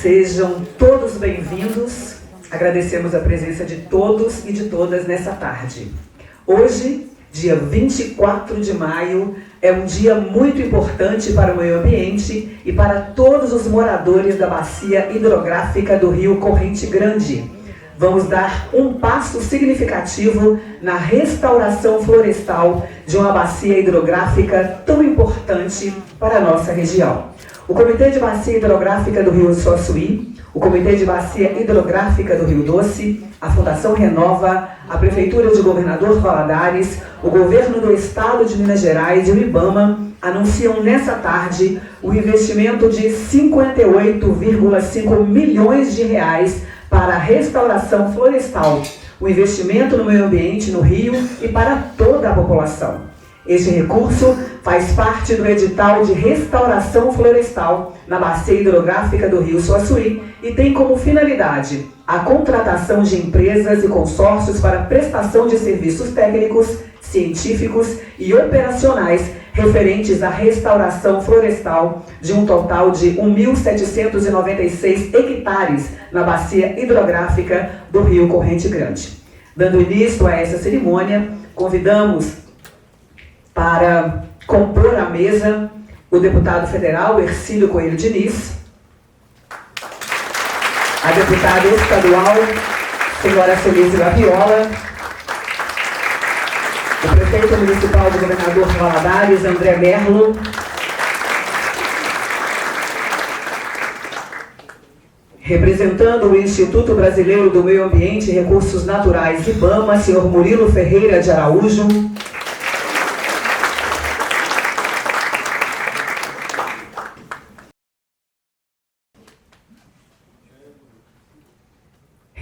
Sejam todos bem-vindos. Agradecemos a presença de todos e de todas nessa tarde. Hoje, dia 24 de maio, é um dia muito importante para o meio ambiente e para todos os moradores da bacia hidrográfica do Rio Corrente Grande. Vamos dar um passo significativo na restauração florestal de uma bacia hidrográfica tão importante para a nossa região. O Comitê de Bacia Hidrográfica do Rio Suaçuí, o Comitê de Bacia Hidrográfica do Rio Doce, a Fundação Renova, a Prefeitura de Governador Valadares, o Governo do Estado de Minas Gerais e o IBAMA anunciam nessa tarde o investimento de 58,5 milhões de reais para a restauração florestal, o investimento no meio ambiente no Rio e para toda a população. Este recurso faz parte do edital de restauração florestal na bacia hidrográfica do Rio Suaçuí e tem como finalidade a contratação de empresas e consórcios para prestação de serviços técnicos, científicos e operacionais referentes à restauração florestal de um total de 1.796 hectares na bacia hidrográfica do Rio Corrente Grande. Dando início a essa cerimônia, convidamos para compor a mesa o deputado federal Hercílio Coelho Diniz, a deputada estadual senhora Celise Laviola, o prefeito municipal de Governador Valadares, André Merlo, representando o Instituto Brasileiro do Meio Ambiente e Recursos Naturais, IBAMA, senhor Murilo Ferreira de Araújo,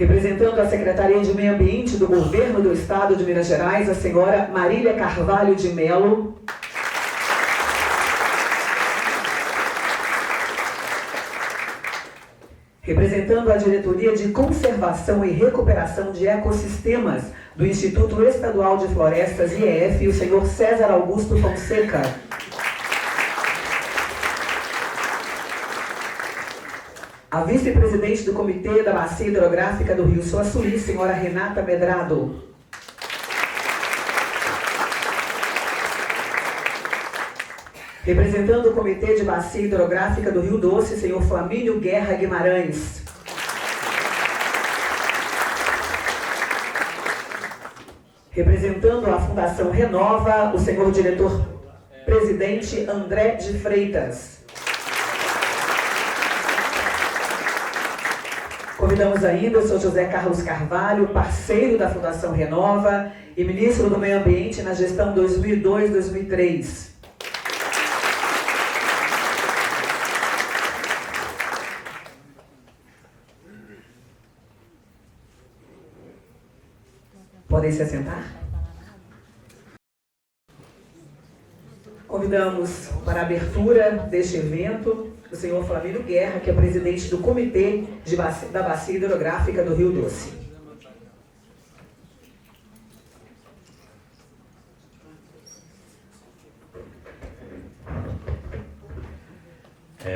representando a Secretaria de Meio Ambiente do Governo do Estado de Minas Gerais, a senhora Marília Carvalho de Melo. Representando a Diretoria de Conservação e Recuperação de Ecossistemas do Instituto Estadual de Florestas, IEF, o senhor César Augusto Fonseca. A vice-presidente do Comitê da Bacia Hidrográfica do Rio Suaçuí, senhora Renata Medrado. Representando o Comitê de Bacia Hidrográfica do Rio Doce, senhor Flamínio Guerra Guimarães. Representando a Fundação Renova, o senhor diretor-presidente André de Freitas. Convidamos ainda o senhor José Carlos Carvalho, parceiro da Fundação Renova e ministro do Meio Ambiente na gestão 2002-2003. Podem se assentar? Convidamos para a abertura deste evento o senhor Flamínio Guerra, que é presidente do Comitê da Bacia Hidrográfica do Rio Doce.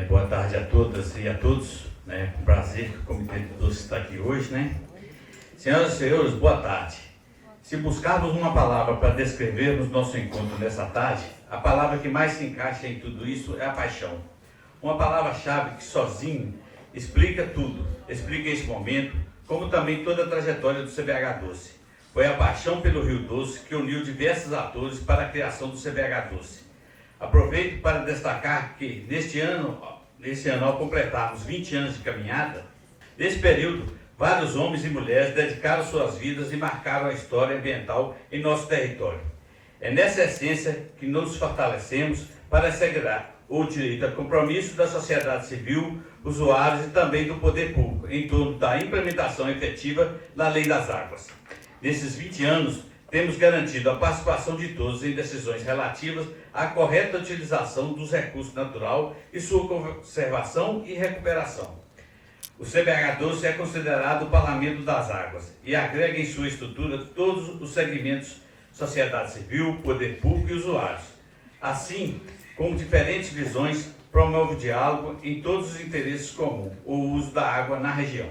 Boa tarde a todas e a todos. É um prazer que o Comitê do Doce está aqui hoje, Senhoras e senhores, boa tarde. Se buscarmos uma palavra para descrevermos nosso encontro nessa tarde, a palavra que mais se encaixa em tudo isso é a paixão. Uma palavra-chave que sozinho explica tudo, explica esse momento, como também toda a trajetória do CBH Doce. Foi a paixão pelo Rio Doce que uniu diversos atores para a criação do CBH Doce. Aproveito para destacar que neste ano, ao completarmos 20 anos de caminhada, nesse período, vários homens e mulheres dedicaram suas vidas e marcaram a história ambiental em nosso território. É nessa essência que nos fortalecemos para assegurar o direito a compromisso da sociedade civil, usuários e também do poder público em torno da implementação efetiva da Lei das Águas. Nesses 20 anos, temos garantido a participação de todos em decisões relativas à correta utilização dos recursos naturais e sua conservação e recuperação. O CBH Doce é considerado o Parlamento das Águas e agrega em sua estrutura todos os segmentos: sociedade civil, poder público e usuários, assim como diferentes visões promove o diálogo em todos os interesses comuns, o uso da água na região.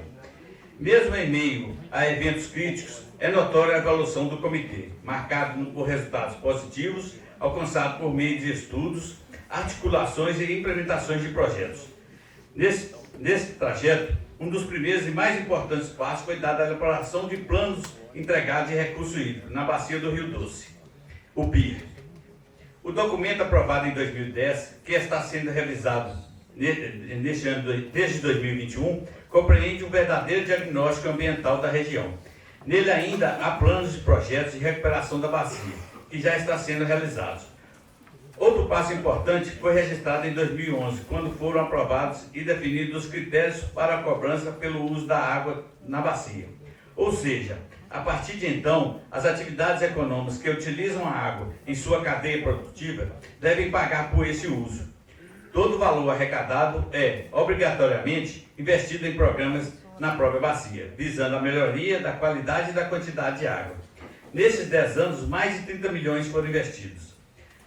Mesmo em meio a eventos críticos, é notória a evolução do comitê, marcado por resultados positivos alcançados por meio de estudos, articulações e implementações de projetos. Nesse trajeto, um dos primeiros e mais importantes passos foi dada a elaboração de planos entregados de recurso hídrico na bacia do Rio Doce, o PIR. O documento aprovado em 2010, que está sendo revisado neste ano, desde 2021, compreende um verdadeiro diagnóstico ambiental da região. Nele ainda há planos de projetos de recuperação da bacia, que já está sendo realizados. Outro passo importante foi registrado em 2011, quando foram aprovados e definidos os critérios para a cobrança pelo uso da água na bacia. Ou seja, a partir de então, as atividades econômicas que utilizam a água em sua cadeia produtiva devem pagar por esse uso. Todo o valor arrecadado é, obrigatoriamente, investido em programas na própria bacia, visando a melhoria da qualidade e da quantidade de água. Nesses 10 anos, mais de 30 milhões foram investidos.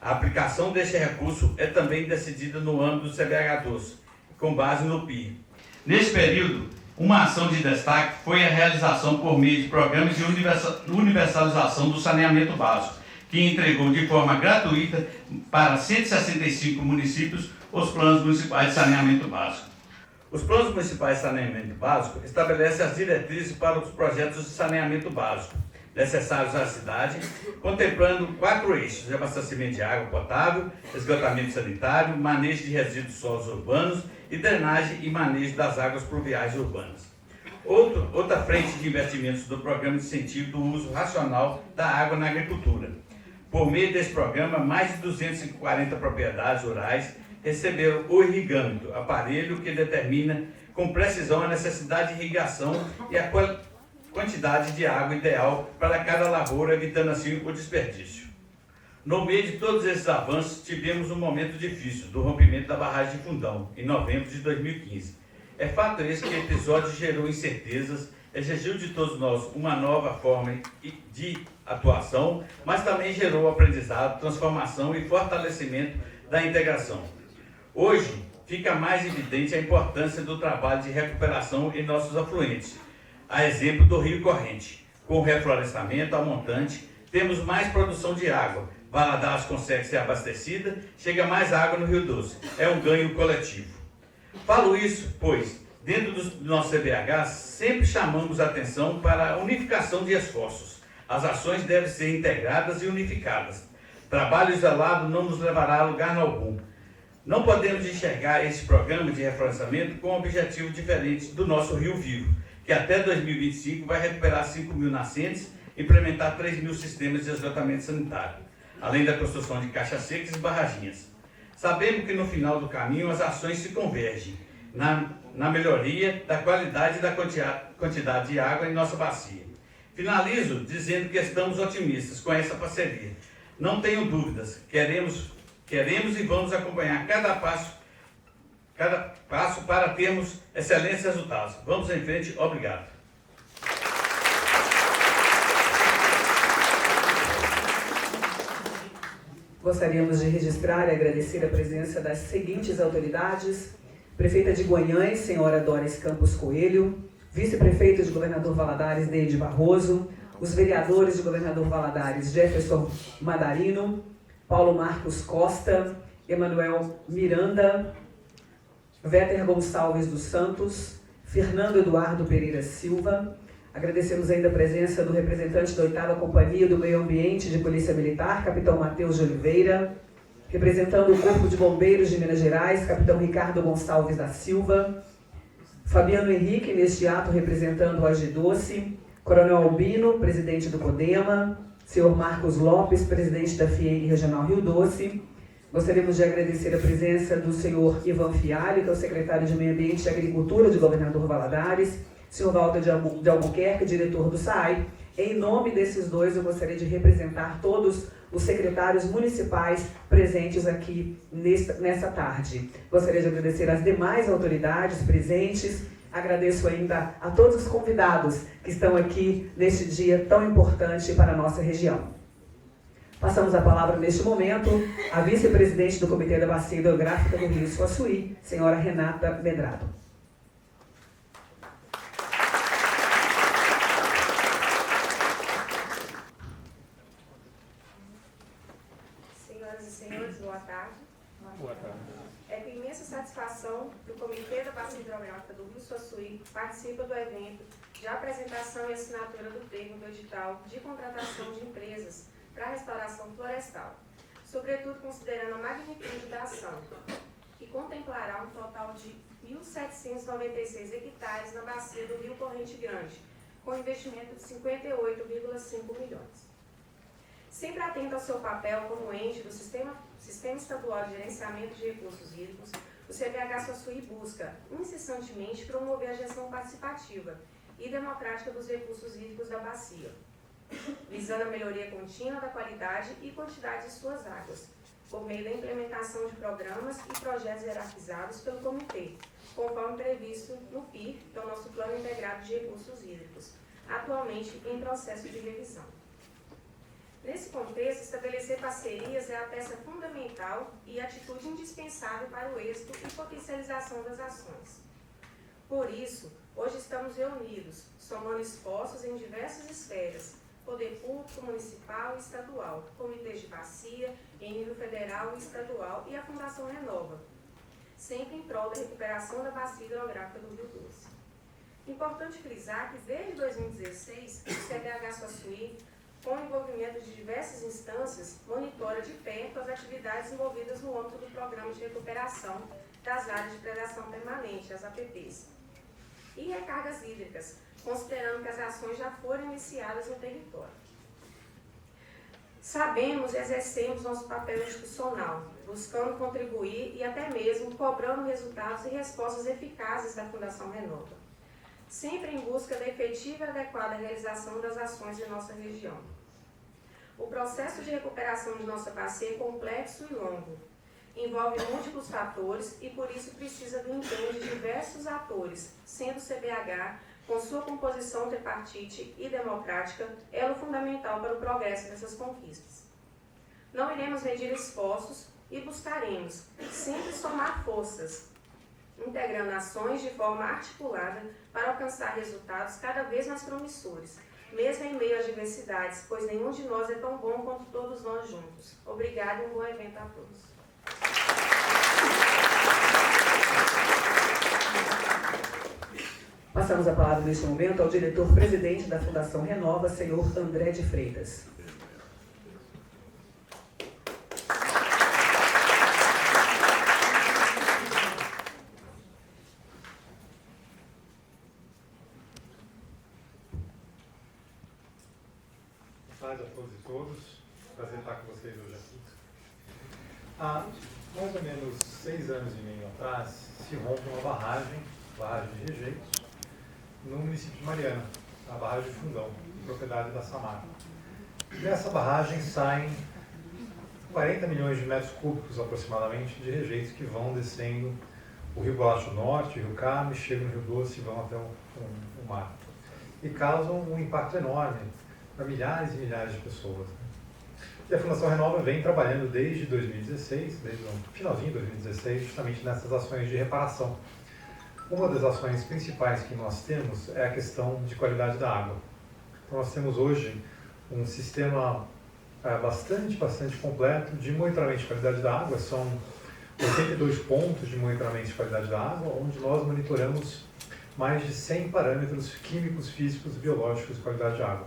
A aplicação deste recurso é também decidida no âmbito do CBH-12, com base no PIR. Nesse período, uma ação de destaque foi a realização por meio de programas de universalização do saneamento básico, que entregou de forma gratuita para 165 municípios os planos municipais de saneamento básico. Os planos municipais de saneamento básico estabelecem as diretrizes para os projetos de saneamento básico necessários à cidade, contemplando 4 eixos: de abastecimento de água potável, esgotamento sanitário, manejo de resíduos sólidos urbanos e drenagem e manejo das águas pluviais urbanas. Outra frente de investimentos do programa de incentivo do uso racional da água na agricultura. Por meio desse programa, mais de 240 propriedades rurais receberam o irrigâmetro, aparelho que determina com precisão a necessidade de irrigação e a quantidade de água ideal para cada lavoura, evitando assim o desperdício. No meio de todos esses avanços, tivemos um momento difícil do rompimento da barragem de Fundão, em novembro de 2015. É fato esse que o episódio gerou incertezas, exigiu de todos nós uma nova forma de atuação, mas também gerou aprendizado, transformação e fortalecimento da integração. Hoje, fica mais evidente a importância do trabalho de recuperação em nossos afluentes, a exemplo do Rio Corrente. Com o reflorestamento a montante, temos mais produção de água, Valadares consegue ser abastecida, chega mais água no Rio Doce. É um ganho coletivo. Falo isso, pois, dentro do nosso CBH, sempre chamamos a atenção para a unificação de esforços. As ações devem ser integradas e unificadas. Trabalho isolado não nos levará a lugar algum. Não podemos enxergar esse programa de reflorestamento com um objetivo diferente do nosso Rio Vivo, que até 2025 vai recuperar 5.000 nascentes e implementar 3.000 sistemas de esgotamento sanitário, além da construção de caixas secas e barraginhas. Sabemos que no final do caminho as ações se convergem na melhoria da qualidade e da quantidade de água em nossa bacia. Finalizo dizendo que estamos otimistas com essa parceria. Não tenho dúvidas, queremos e vamos acompanhar cada passo para termos excelentes resultados. Vamos em frente, obrigado. Gostaríamos de registrar e agradecer a presença das seguintes autoridades: Prefeita de Guanhães, senhora Doris Campos Coelho, Vice-Prefeito de Governador Valadares, Deide Barroso, os vereadores de Governador Valadares, Jefferson Madarino, Paulo Marcos Costa, Emanuel Miranda, Véter Gonçalves dos Santos, Fernando Eduardo Pereira Silva. Agradecemos ainda a presença do representante da 8ª Companhia do Meio Ambiente de Polícia Militar, Capitão Matheus de Oliveira, representando o Corpo de Bombeiros de Minas Gerais, Capitão Ricardo Gonçalves da Silva, Fabiano Henrique, neste ato representando o Agidoce, Coronel Albino, presidente do CODEMA, senhor Marcos Lopes, presidente da FIEG Regional Rio Doce. Gostaríamos de agradecer a presença do senhor Ivan Fialho, que é o secretário de Meio Ambiente e Agricultura de Governador Valadares, senhor Walter de Albuquerque, diretor do SAAI. Em nome desses dois, eu gostaria de representar todos os secretários municipais presentes aqui nessa tarde. Gostaria de agradecer às demais autoridades presentes. Agradeço ainda a todos os convidados que estão aqui neste dia tão importante para a nossa região. Passamos a palavra neste momento à vice-presidente do Comitê da Bacia Hidrográfica do Rio Suaçuí, senhora Renata Medrado. Senhoras e senhores, boa tarde. Boa tarde. É com imensa satisfação que o Comitê da Bacia Hidrográfica do Rio Suaçuí participa do evento de apresentação e assinatura do termo do edital de contratação de empresas para a restauração florestal, sobretudo considerando a magnitude da ação, que contemplará um total de 1.796 hectares na bacia do Rio Corrente Grande, com investimento de 58,5 milhões. Sempre atento ao seu papel como ente do Sistema Estadual de Gerenciamento de Recursos Hídricos, o CBH Suaçuí busca incessantemente promover a gestão participativa e democrática dos recursos hídricos da bacia, visando a melhoria contínua da qualidade e quantidade de suas águas, por meio da implementação de programas e projetos hierarquizados pelo Comitê, conforme previsto no PIR, que é o nosso Plano Integrado de Recursos Hídricos, atualmente em processo de revisão. Nesse contexto, estabelecer parcerias é a peça fundamental e atitude indispensável para o êxito e potencialização das ações. Por isso, hoje estamos reunidos, somando esforços em diversas esferas, poder público, municipal e estadual, comitês de bacia, em nível federal e estadual e a Fundação Renova, sempre em prol da recuperação da bacia hidrográfica do Rio Doce. Importante frisar que desde 2016, o CBH Suaçuí, com o envolvimento de diversas instâncias, monitora de perto as atividades envolvidas no âmbito do Programa de Recuperação das Áreas de Predação Permanente, as APPs, e recargas hídricas, considerando que as ações já foram iniciadas no território. Sabemos e exercemos nosso papel institucional, buscando contribuir e até mesmo cobrando resultados e respostas eficazes da Fundação Renova, sempre em busca da efetiva e adequada realização das ações de nossa região. O processo de recuperação de nossa bacia é complexo e longo, envolve múltiplos fatores e por isso precisa do empenho de diversos atores, sendo o CBH, com sua composição tripartite e democrática, elo fundamental para o progresso dessas conquistas. Não iremos medir esforços e buscaremos sempre somar forças, integrando ações de forma articulada para alcançar resultados cada vez mais promissores, mesmo em meio às diversidades, pois nenhum de nós é tão bom quanto todos nós juntos. Obrigada e um bom evento a todos. Passamos a palavra neste momento ao diretor-presidente da Fundação Renova, senhor André de Freitas. Boa tarde a todos e todas. Prazer estar com vocês hoje aqui. Há mais ou menos 6 anos e meio atrás, se rompe uma barragem de rejeitos, no município de Mariana, a barragem de Fundão, propriedade da Samar. Dessa barragem saem 40 milhões de metros cúbicos aproximadamente de rejeitos que vão descendo o Rio Baixo Norte, o Rio Carme, chegam no Rio Doce e vão até o mar. E causam um impacto enorme para milhares e milhares de pessoas. E a Fundação Renova vem trabalhando desde 2016, desde o finalzinho de 2016, justamente nessas ações de reparação. Uma das ações principais que nós temos é a questão de qualidade da água. Então, nós temos hoje um sistema bastante completo de monitoramento de qualidade da água. São 82 pontos de monitoramento de qualidade da água, onde nós monitoramos mais de 100 parâmetros químicos, físicos e biológicos de qualidade de água.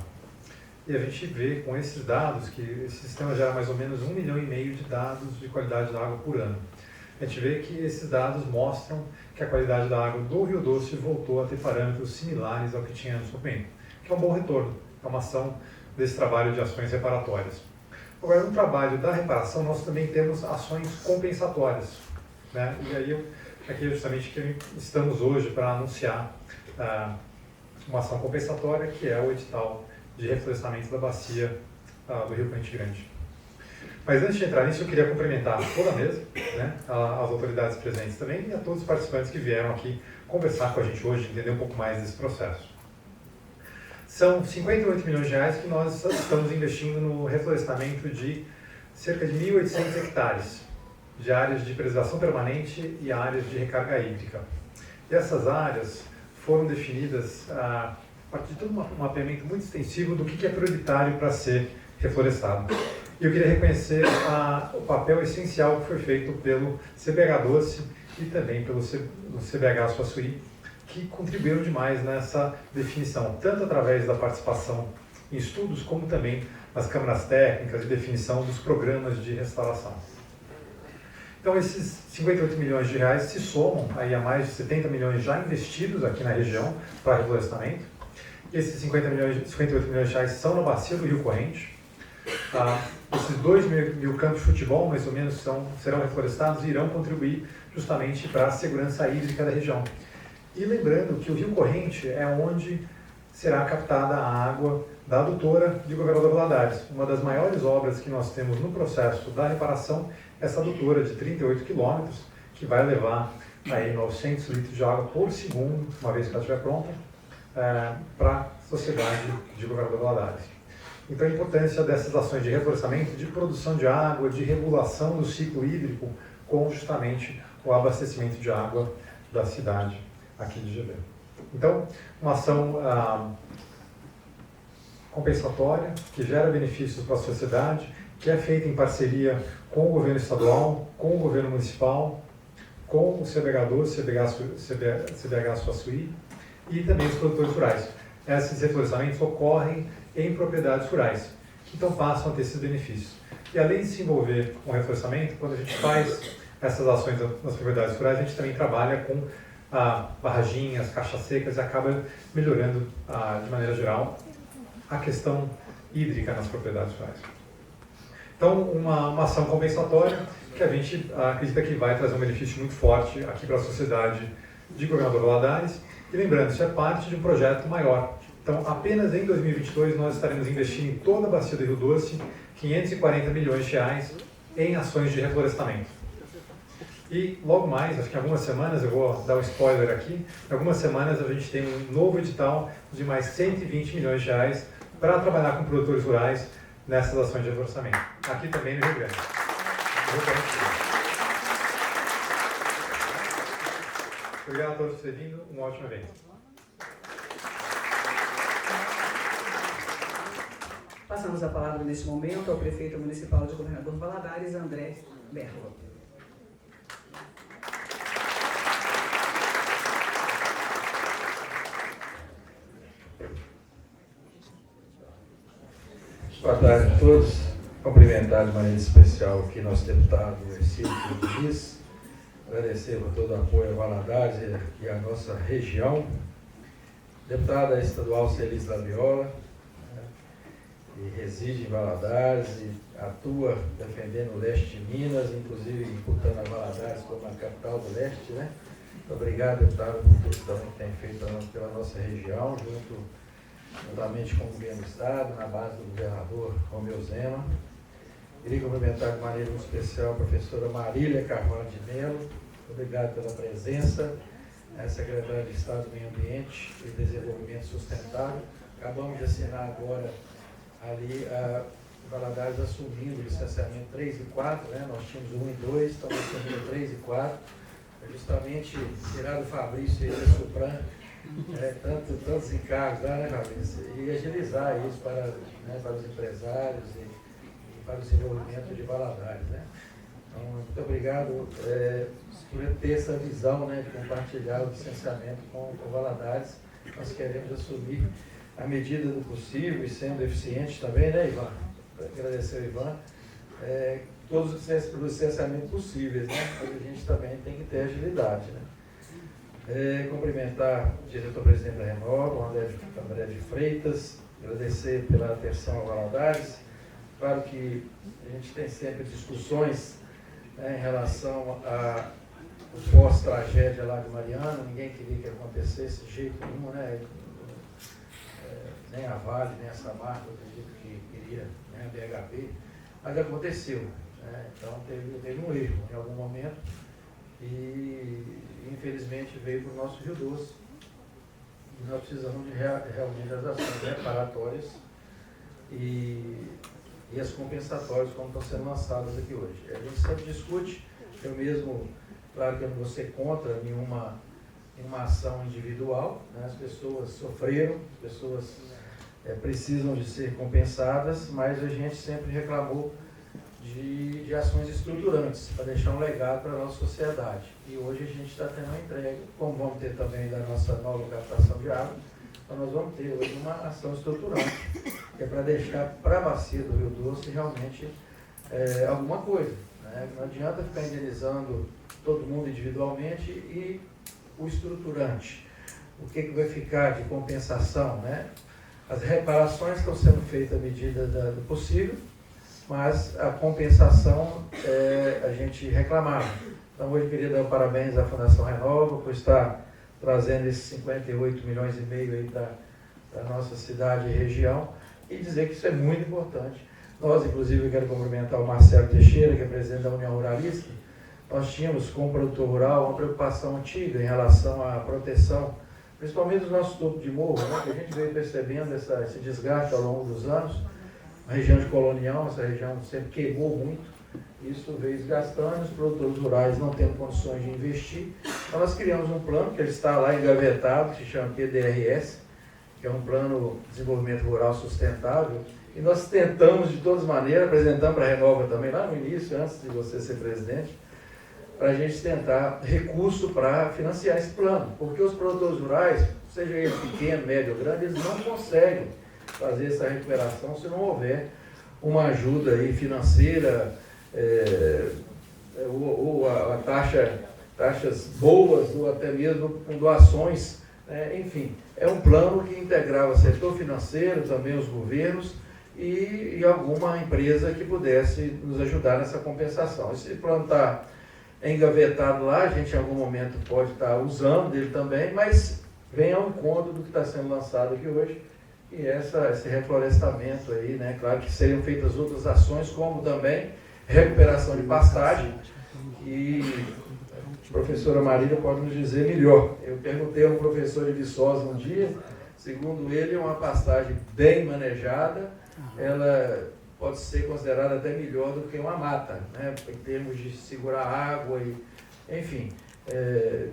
E a gente vê com esses dados que esse sistema gera mais ou menos 1,5 milhão de dados de qualidade da água por ano. A gente vê que esses dados mostram que a qualidade da água do Rio Doce voltou a ter parâmetros similares ao que tinha antes do momento, que é um bom retorno, é uma ação desse trabalho de ações reparatórias. Agora, no trabalho da reparação, nós também temos ações compensatórias, né? E aí, aqui é justamente que estamos hoje para anunciar uma ação compensatória, que é o edital de reflorestamento da bacia do Rio Corrente Grande. Mas antes de entrar nisso, eu queria cumprimentar toda a mesa, né, as autoridades presentes também e a todos os participantes que vieram aqui conversar com a gente hoje, entender um pouco mais desse processo. São 58 milhões de reais que nós estamos investindo no reflorestamento de cerca de 1.800 hectares de áreas de preservação permanente e áreas de recarga hídrica. E essas áreas foram definidas a partir de todo um mapeamento muito extensivo do que é prioritário para ser reflorestado. E eu queria reconhecer o papel essencial que foi feito pelo CBH Doce e também pelo CBH Suaçuí, que contribuíram demais nessa definição, tanto através da participação em estudos, como também nas câmaras técnicas de definição dos programas de restauração. Então, esses 58 milhões de reais se somam aí a mais de 70 milhões já investidos aqui na região para reflorestamento. Esses 58 milhões de reais são na bacia do Rio Corrente. Esses 2 mil campos de futebol, mais ou menos, serão reflorestados e irão contribuir justamente para a segurança hídrica da região. E lembrando que o Rio Corrente é onde será captada a água da adutora de Governador Valadares. Uma das maiores obras que nós temos no processo da reparação é essa adutora de 38 quilômetros, que vai levar aí 900 litros de água por segundo, uma vez que ela estiver pronta, para a sociedade de Governador Valadares. Então, a importância dessas ações de reflorestamento, de produção de água, de regulação do ciclo hídrico, com justamente o abastecimento de água da cidade aqui de GB. Então, uma ação compensatória, que gera benefícios para a sociedade, que é feita em parceria com o governo estadual, com o governo municipal, com o CBH Doce, CBH Suaçuí e também os produtores rurais. Esses reflorestamentos ocorrem em propriedades rurais, que então passam a ter esses benefícios. E além de se envolver com o reflorestamento, quando a gente faz essas ações nas propriedades rurais, a gente também trabalha com barraginhas, caixas secas e acaba melhorando, de maneira geral, a questão hídrica nas propriedades rurais. Então, uma ação compensatória que a gente acredita que vai trazer um benefício muito forte aqui para a sociedade de Governador Valadares. E lembrando, isso é parte de um projeto maior. Então, apenas em 2022 nós estaremos investindo em toda a bacia do Rio Doce 540 milhões de reais em ações de reflorestamento. E logo mais, acho que em algumas semanas, eu vou dar um spoiler aqui, em algumas semanas a gente tem um novo edital de mais 120 milhões de reais para trabalhar com produtores rurais nessas ações de reflorestamento, aqui também no Rio Grande. Obrigado a todos por terem vindo, um ótimo evento. Passamos a palavra neste momento ao prefeito municipal de Governador Valadares, André Berlo. Boa tarde a todos. Cumprimentar de maneira especial aqui nosso deputado Ercílio Luiz, agradecer por todo o apoio a Valadares e a nossa região. Deputada estadual Celis Laviola, que reside em Valadares e atua defendendo o leste de Minas, inclusive imputando a Valadares como a capital do leste, né? Muito obrigado, deputada, por tudo também que tem feito pela nossa região, juntamente com o governo do Estado, na base do governador Romeu Zema. Queria cumprimentar de maneira muito especial a professora Marília Carvalho de Mello. Obrigado pela presença, a secretária de Estado do Meio Ambiente e Desenvolvimento Sustentável. Acabamos de assinar agora ali a Valadares assumindo o licenciamento 3 e 4, né? Nós tínhamos 1 e 2, estamos assumindo 3 e 4, justamente tirar do Fabrício e do Supran tantos encargos lá, né, Fabrício? E agilizar isso para os empresários e para o desenvolvimento de Valadares, né? Então, muito obrigado por ter essa visão, né, de compartilhar o licenciamento com Valadares. Nós queremos assumir à medida do possível e sendo eficiente também, né, Ivan? Agradecer ao Ivan. Todos os licenciamentos possíveis, né? Mas a gente também tem que ter agilidade, né? Cumprimentar o diretor-presidente da Renova, André de Freitas, agradecer pela atenção a Valadares. Claro que a gente tem sempre discussões, né, em relação ao pós-tragédia lá de Mariana. Ninguém queria que acontecesse de jeito nenhum, né? Nem a Vale, nem a Samarco, eu acredito que queria, né, a BHP, mas aconteceu, né? Então teve um erro em algum momento e infelizmente veio para o nosso Rio Doce. nós precisamos de realmente as ações reparatórias e as compensatórias como estão sendo lançadas aqui hoje. A gente sempre discute, eu mesmo, claro que eu não vou ser contra nenhuma ação individual, né? As pessoas sofreram, as pessoas precisam de ser compensadas, mas a gente sempre reclamou de ações estruturantes para deixar um legado para a nossa sociedade. E hoje a gente está tendo uma entrega, como vamos ter também da nossa nova captação de água, então nós vamos ter hoje uma ação estruturante, que é para deixar para a bacia do Rio Doce realmente alguma coisa, né? Não adianta ficar indenizando todo mundo individualmente e o estruturante. O que vai ficar de compensação, né? As reparações estão sendo feitas à medida do possível, mas a compensação a gente reclamava. Então hoje eu queria dar parabéns à Fundação Renova por estar trazendo esses 58 milhões e meio aí para a nossa cidade e região e dizer que isso é muito importante. Nós, inclusive, eu quero cumprimentar o Marcelo Teixeira, que é presidente da União Ruralista. Nós tínhamos, como produtor rural, uma preocupação antiga em relação à proteção, principalmente dos nossos topos de morro, né? Que a gente veio percebendo esse desgaste ao longo dos anos. A região de Colonial, essa região sempre queimou muito, isso veio desgastando, os produtores rurais não tendo condições de investir. Então nós criamos um plano que está lá engavetado, que se chama PDRS, que é um plano de desenvolvimento rural sustentável, e nós tentamos de todas as maneiras, apresentamos para a Renova também lá no início, antes de você ser presidente, para a gente tentar recurso para financiar esse plano, porque os produtores rurais, seja ele pequeno, médio ou grande, eles não conseguem fazer essa recuperação se não houver uma ajuda aí financeira ou a taxas boas ou até mesmo com doações, enfim, é um plano que integrava o setor financeiro, também os governos e alguma empresa que pudesse nos ajudar nessa compensação. Esse plano está engavetado lá, a gente em algum momento pode estar usando dele também, mas vem ao encontro do que está sendo lançado aqui hoje, e esse reflorestamento aí, né? Claro que seriam feitas outras ações, como também recuperação de pastagem, e a professora Marília pode nos dizer melhor. Eu perguntei a um professor de Viçosa um dia, segundo ele, uma pastagem bem manejada, ela pode ser considerada até melhor do que uma mata, né? Em termos de segurar água, enfim,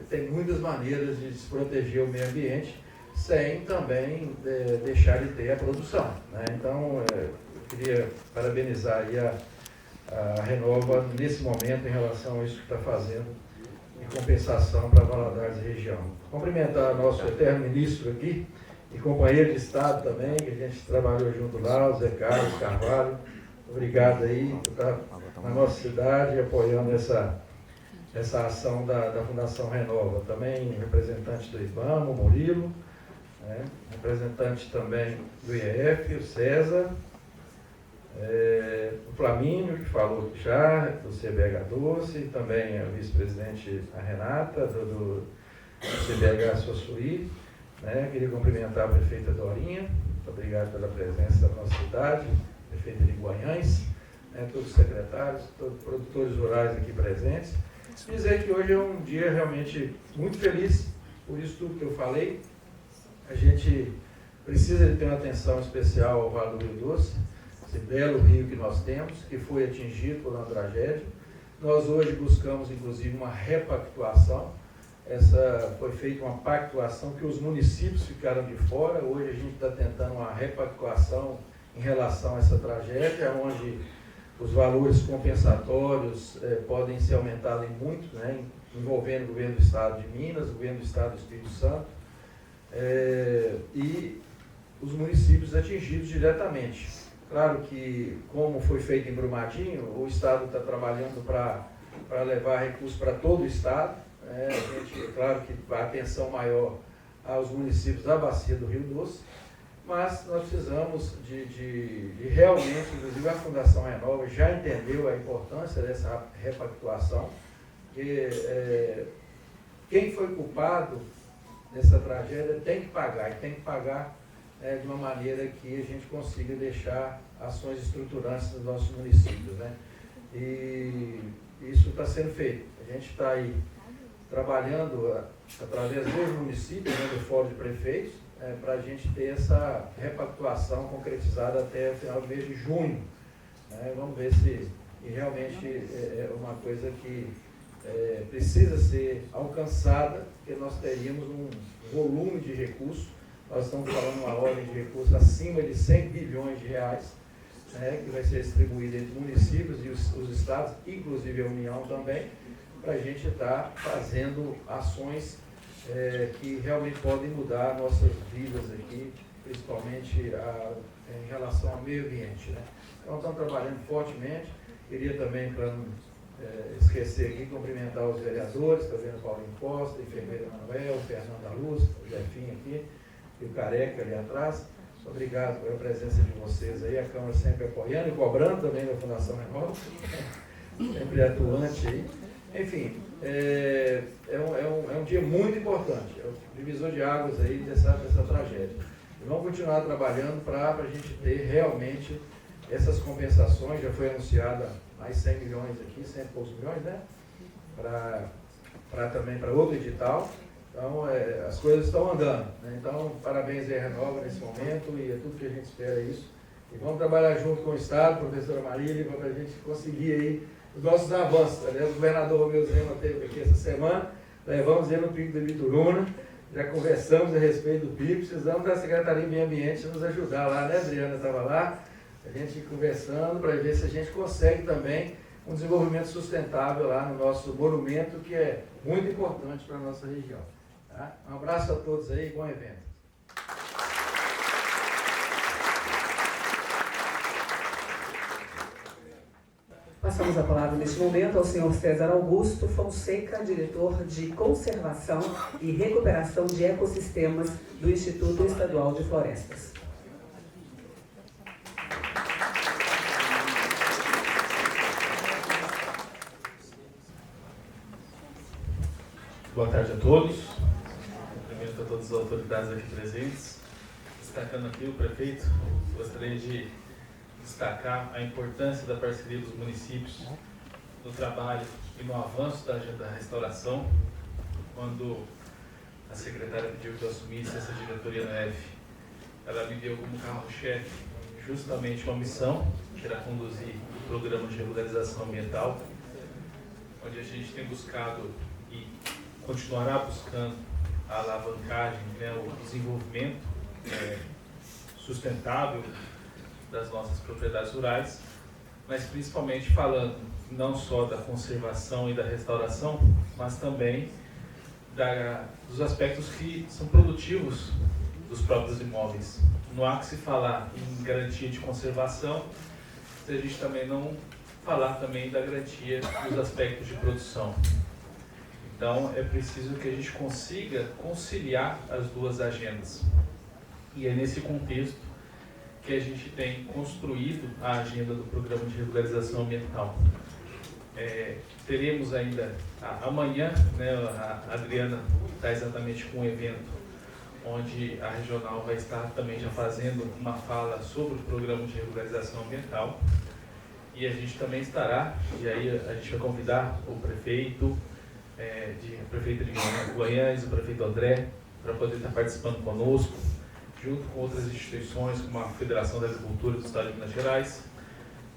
tem muitas maneiras de se proteger o meio ambiente, sem também deixar de ter a produção, né? Então, eu queria parabenizar aí a Renova nesse momento em relação a isso que está fazendo em compensação para Valadares e região. Cumprimentar nosso eterno ministro aqui e companheiro de Estado também, que a gente trabalhou junto lá, o Zé Carlos Carvalho. Obrigado aí por estar na nossa cidade apoiando essa ação da Fundação Renova. Também representante do IBAMA, o Murilo, representante também do IEF, o César, o Flamínio, que falou já, do CBH Doce, também a vice-presidente a Renata, do CBH Soçuí. Queria cumprimentar a prefeita Dorinha, muito obrigado pela presença da nossa cidade, prefeita de Guanhães, todos os secretários, todos os produtores rurais aqui presentes. Dizer que hoje é um dia realmente muito feliz, por isso tudo que eu falei. A gente precisa de ter uma atenção especial ao Vale do Rio Doce, esse belo rio que nós temos, que foi atingido por uma tragédia. Nós hoje buscamos, inclusive, uma repactuação. Foi feita uma pactuação que os municípios ficaram de fora. Hoje a gente está tentando uma repactuação em relação a essa tragédia, onde os valores compensatórios podem ser aumentados em muito, envolvendo o governo do Estado de Minas, o governo do Estado do Espírito Santo, e os municípios atingidos diretamente. Claro que, como foi feito em Brumadinho, o Estado está trabalhando para levar recursos para todo o Estado. Claro que a atenção maior aos municípios da bacia do Rio Doce, mas nós precisamos de realmente, inclusive a Fundação Renova já entendeu a importância dessa repactuação, que quem foi culpado dessa tragédia tem que pagar, e tem que pagar de uma maneira que a gente consiga deixar ações estruturantes nos nossos municípios, E isso está sendo feito. A gente está aí trabalhando através dos municípios, do Fórum de Prefeitos, para a gente ter essa repactuação concretizada até o final do mês de junho. Vamos ver se realmente é uma coisa que precisa ser alcançada, porque nós teríamos um volume de recursos. Nós estamos falando uma ordem de recursos acima de 100 bilhões de reais, que vai ser distribuído entre municípios e os estados, inclusive a União também, para a gente estar fazendo ações que realmente podem mudar nossas vidas aqui, principalmente em relação ao meio ambiente. Então, estamos trabalhando fortemente. Queria também, para não esquecer aqui, cumprimentar os vereadores, está vendo o Paulinho Costa, a enfermeira Manuel, o Fernando da Luz, o Jefinho aqui, e o Careca ali atrás. Obrigado pela presença de vocês aí, a Câmara sempre apoiando e cobrando também da Fundação Renova, sempre atuante aí. Enfim, é um dia muito importante, é o divisor de águas aí dessa tragédia. E vamos continuar trabalhando para a gente ter realmente essas compensações. Já foi anunciada mais 100 milhões aqui, 100 e poucos milhões, também para outro edital. Então, as coisas estão andando. Então, parabéns aí, Renova, nesse momento, e é tudo que a gente espera isso. E vamos trabalhar junto com o Estado, professora Marília, para a gente conseguir aí os nossos avanços. Aliás, o governador Romeu Zema esteve aqui essa semana, levamos ele no Pico do Bituruna, já conversamos a respeito do PIB, precisamos da Secretaria de Meio Ambiente nos ajudar lá, né, Adriana estava lá, a gente conversando para ver se a gente consegue também um desenvolvimento sustentável lá no nosso monumento, que é muito importante para a nossa região. Tá? Um abraço a todos aí, bom evento. Passamos a palavra neste momento ao senhor César Augusto Fonseca, diretor de Conservação e Recuperação de Ecossistemas do Instituto Estadual de Florestas. Boa tarde a todos. Cumprimento a todas as autoridades aqui presentes. Destacando aqui o prefeito, gostaria de destacar a importância da parceria dos municípios no trabalho e no avanço da agenda da restauração. Quando a secretária pediu que eu assumisse essa diretoria na EF, ela me deu como carro-chefe justamente uma missão, que era conduzir o programa de regularização ambiental, onde a gente tem buscado e continuará buscando a alavancagem, o desenvolvimento sustentável das nossas propriedades rurais, mas principalmente falando não só da conservação e da restauração, mas também dos aspectos que são produtivos dos próprios imóveis. Não há que se falar em garantia de conservação se a gente também não falar também da garantia dos aspectos de produção. Então, é preciso que a gente consiga conciliar as duas agendas. E é nesse contexto que a gente tem construído a agenda do Programa de Regularização Ambiental. Teremos ainda amanhã, a Adriana está exatamente com um evento onde a regional vai estar também já fazendo uma fala sobre o Programa de Regularização Ambiental. E a gente também estará, e aí a gente vai convidar o prefeito, a prefeita de Goiânia, o prefeito André, para poder estar participando conosco, junto com outras instituições, como a Federação da Agricultura do Estado de Minas Gerais,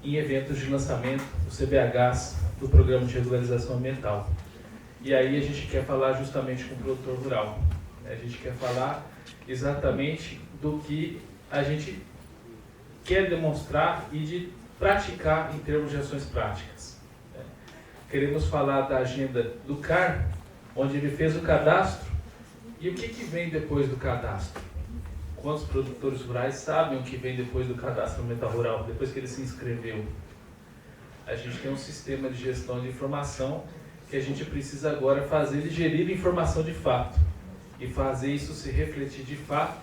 em eventos de lançamento do CBHs do Programa de Regularização Ambiental. E aí a gente quer falar justamente com o produtor rural. A gente quer falar exatamente do que a gente quer demonstrar e de praticar em termos de ações práticas. Queremos falar da agenda do CAR, onde ele fez o cadastro, e o que vem depois do cadastro. Quantos produtores rurais sabem o que vem depois do cadastro ambiental rural, depois que ele se inscreveu? A gente tem um sistema de gestão de informação que a gente precisa agora fazer ele gerir informação de fato e fazer isso se refletir de fato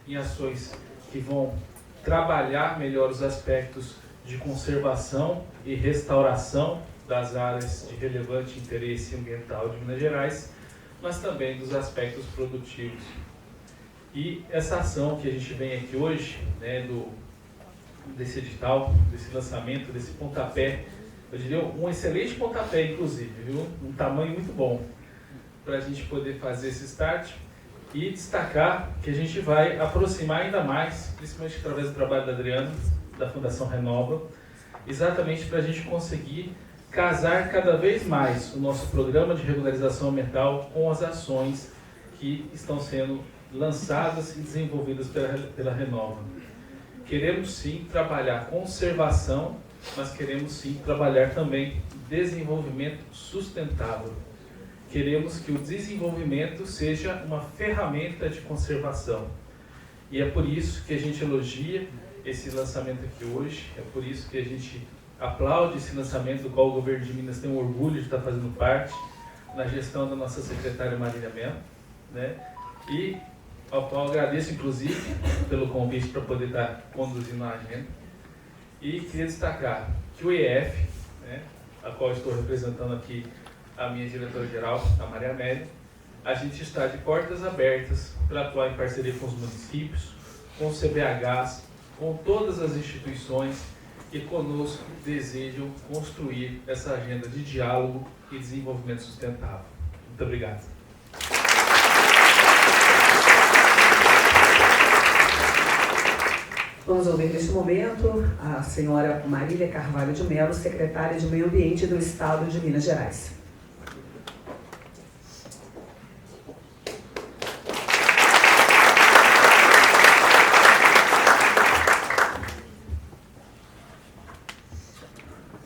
em ações que vão trabalhar melhor os aspectos de conservação e restauração das áreas de relevante interesse ambiental de Minas Gerais, mas também dos aspectos produtivos. E essa ação que a gente vem aqui hoje, desse edital, desse lançamento, desse pontapé, eu diria um excelente pontapé, inclusive, viu? Um tamanho muito bom para a gente poder fazer esse start, e destacar que a gente vai aproximar ainda mais, principalmente através do trabalho da Adriana, da Fundação Renova, exatamente para a gente conseguir casar cada vez mais o nosso programa de regularização ambiental com as ações que estão sendo lançadas e desenvolvidas pela Renova. Queremos sim trabalhar conservação, mas queremos sim trabalhar também desenvolvimento sustentável. Queremos que o desenvolvimento seja uma ferramenta de conservação. E é por isso que a gente elogia esse lançamento aqui hoje, é por isso que a gente aplaude esse lançamento, do qual o governo de Minas tem um orgulho de estar fazendo parte, na gestão da nossa secretária Marília Mello, né? E ao qual agradeço, inclusive, pelo convite para poder estar conduzindo a agenda. E queria destacar que o EF, né, a qual estou representando aqui a minha diretora-geral, a Maria Amélia, a gente está de portas abertas para atuar em parceria com os municípios, com os CBHs, com todas as instituições que conosco desejam construir essa agenda de diálogo e desenvolvimento sustentável. Muito obrigado. Vamos ouvir neste momento a senhora Marília Carvalho de Mello, secretária de Meio Ambiente do Estado de Minas Gerais.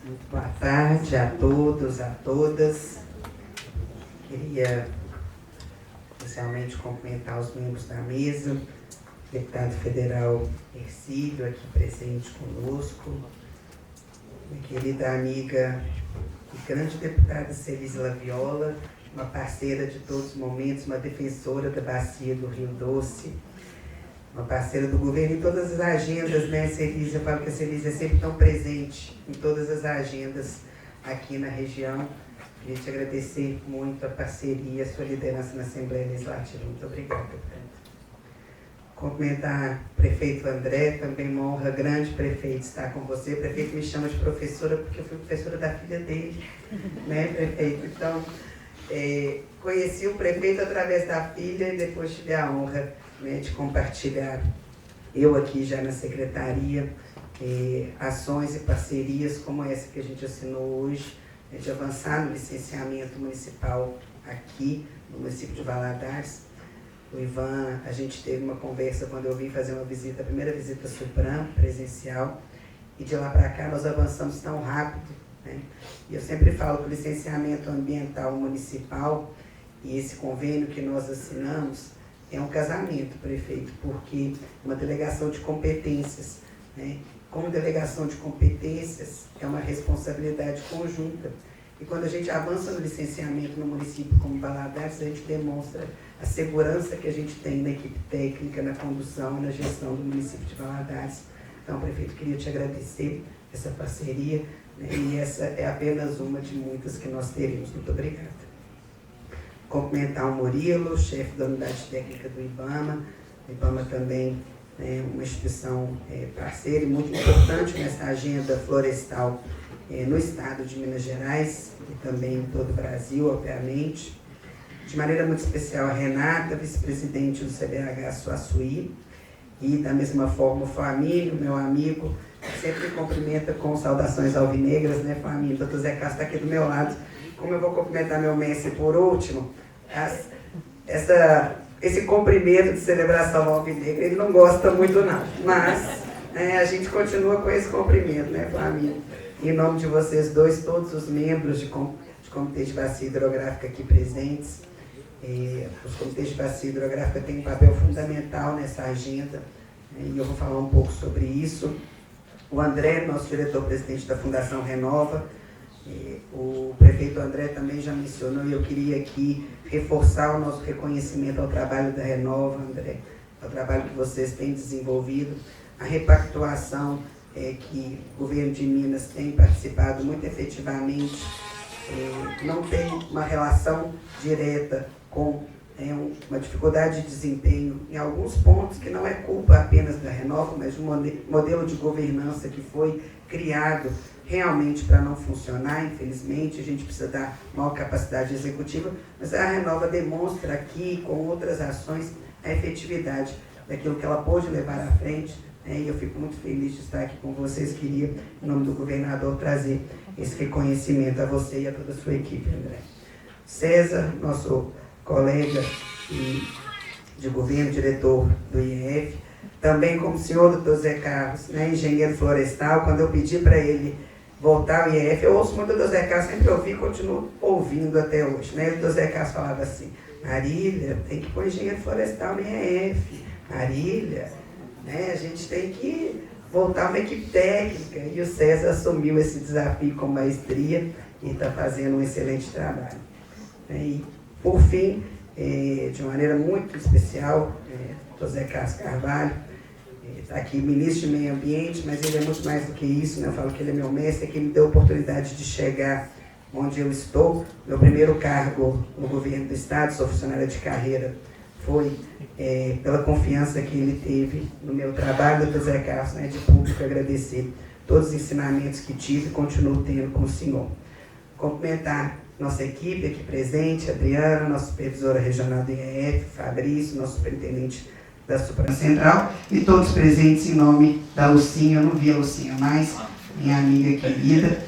Muito boa tarde a todos, a todas. Queria especialmente cumprimentar os membros da mesa, deputado federal Hercílio, aqui presente conosco, minha querida amiga e grande deputada Celise Laviola, uma parceira de todos os momentos, uma defensora da bacia do Rio Doce, uma parceira do governo em todas as agendas, né, Celise? Eu falo que a Celise é sempre tão presente em todas as agendas aqui na região. Queria te agradecer muito a parceria, a sua liderança na Assembleia Legislativa. Muito obrigada. Cumprimentar o prefeito André, também uma honra grande, prefeito, estar com você. O prefeito me chama de professora porque eu fui professora da filha dele, né, prefeito? Então, conheci o prefeito através da filha e depois tive a honra, né, de compartilhar, eu aqui já na secretaria, ações e parcerias como essa que a gente assinou hoje, né, de avançar no licenciamento municipal aqui no município de Valadares. O Ivan, a gente teve uma conversa quando eu vim fazer uma visita, a primeira visita Supram, presencial, e de lá para cá nós avançamos tão rápido, né? E eu sempre falo que o licenciamento ambiental municipal e esse convênio que nós assinamos é um casamento, prefeito, porque uma delegação de competências, né? Como delegação de competências é uma responsabilidade conjunta. E quando a gente avança no licenciamento no município como Valadares, a gente demonstra a segurança que a gente tem na equipe técnica, na condução, na gestão do município de Valadares. Então, prefeito, queria te agradecer essa parceria, né, e essa é apenas uma de muitas que nós teremos. Muito obrigada. Cumprimentar o Murilo, chefe da unidade técnica do IBAMA. O IBAMA também é uma instituição parceira e muito importante nessa agenda florestal no estado de Minas Gerais e também em todo o Brasil, obviamente. De maneira muito especial a Renata, vice-presidente do CBH Suaçuí, e da mesma forma o Flamínio, meu amigo, que sempre me cumprimenta com saudações alvinegras, né, Flamínio? O doutor Zé Castro está aqui do meu lado. Como eu vou cumprimentar meu mestre por último, esse cumprimento de celebração alvinegra, ele não gosta muito não, mas a gente continua com esse cumprimento, né, Flamínio? Em nome de vocês dois, todos os membros de Comitê de Bacia Hidrográfica aqui presentes, os comitês de bacia hidrográfica têm um papel fundamental nessa agenda, e eu vou falar um pouco sobre isso. O André, nosso diretor-presidente da Fundação Renova, o prefeito André também já mencionou, e eu queria aqui reforçar o nosso reconhecimento ao trabalho da Renova, André, ao trabalho que vocês têm desenvolvido, a repactuação que o governo de Minas tem participado muito efetivamente, não tem uma relação direta com uma dificuldade de desempenho em alguns pontos, que não é culpa apenas da Renova, mas de um modelo de governança que foi criado realmente para não funcionar, infelizmente, a gente precisa dar maior capacidade executiva, mas a Renova demonstra aqui, com outras ações, a efetividade daquilo que ela pôde levar à frente, né? E eu fico muito feliz de estar aqui com vocês. Queria, em nome do governador, trazer esse reconhecimento a você e a toda a sua equipe, André. César, nosso colega de governo, diretor do IEF, também como o senhor doutor Zé Carlos, né, engenheiro florestal. Quando eu pedi para ele voltar ao IEF, eu ouço muito o doutor Zé Carlos, sempre ouvi e continuo ouvindo até hoje, né? O doutor Zé Carlos falava assim: Marília, tem que pôr engenheiro florestal no IEF. Marília, né, a gente tem que voltar uma equipe técnica. E o César assumiu esse desafio com maestria e está fazendo um excelente trabalho. E, por fim, de uma maneira muito especial, o Zé Carlos Carvalho, está aqui, ministro de Meio Ambiente, mas ele é muito mais do que isso, né? Eu falo que ele é meu mestre, que me deu a oportunidade de chegar onde eu estou. Meu primeiro cargo no governo do Estado, sou funcionária de carreira, foi pela confiança que ele teve no meu trabalho. Doutor Zé Carlos, né, de público, agradecer todos os ensinamentos que tive e continuo tendo com o senhor. Cumprimentar nossa equipe aqui presente, Adriana, nossa supervisora regional do IEF, Fabrício, nosso superintendente da Suprema Central, e todos presentes em nome da Lucinha. Eu não vi a Lucinha mais, minha amiga querida,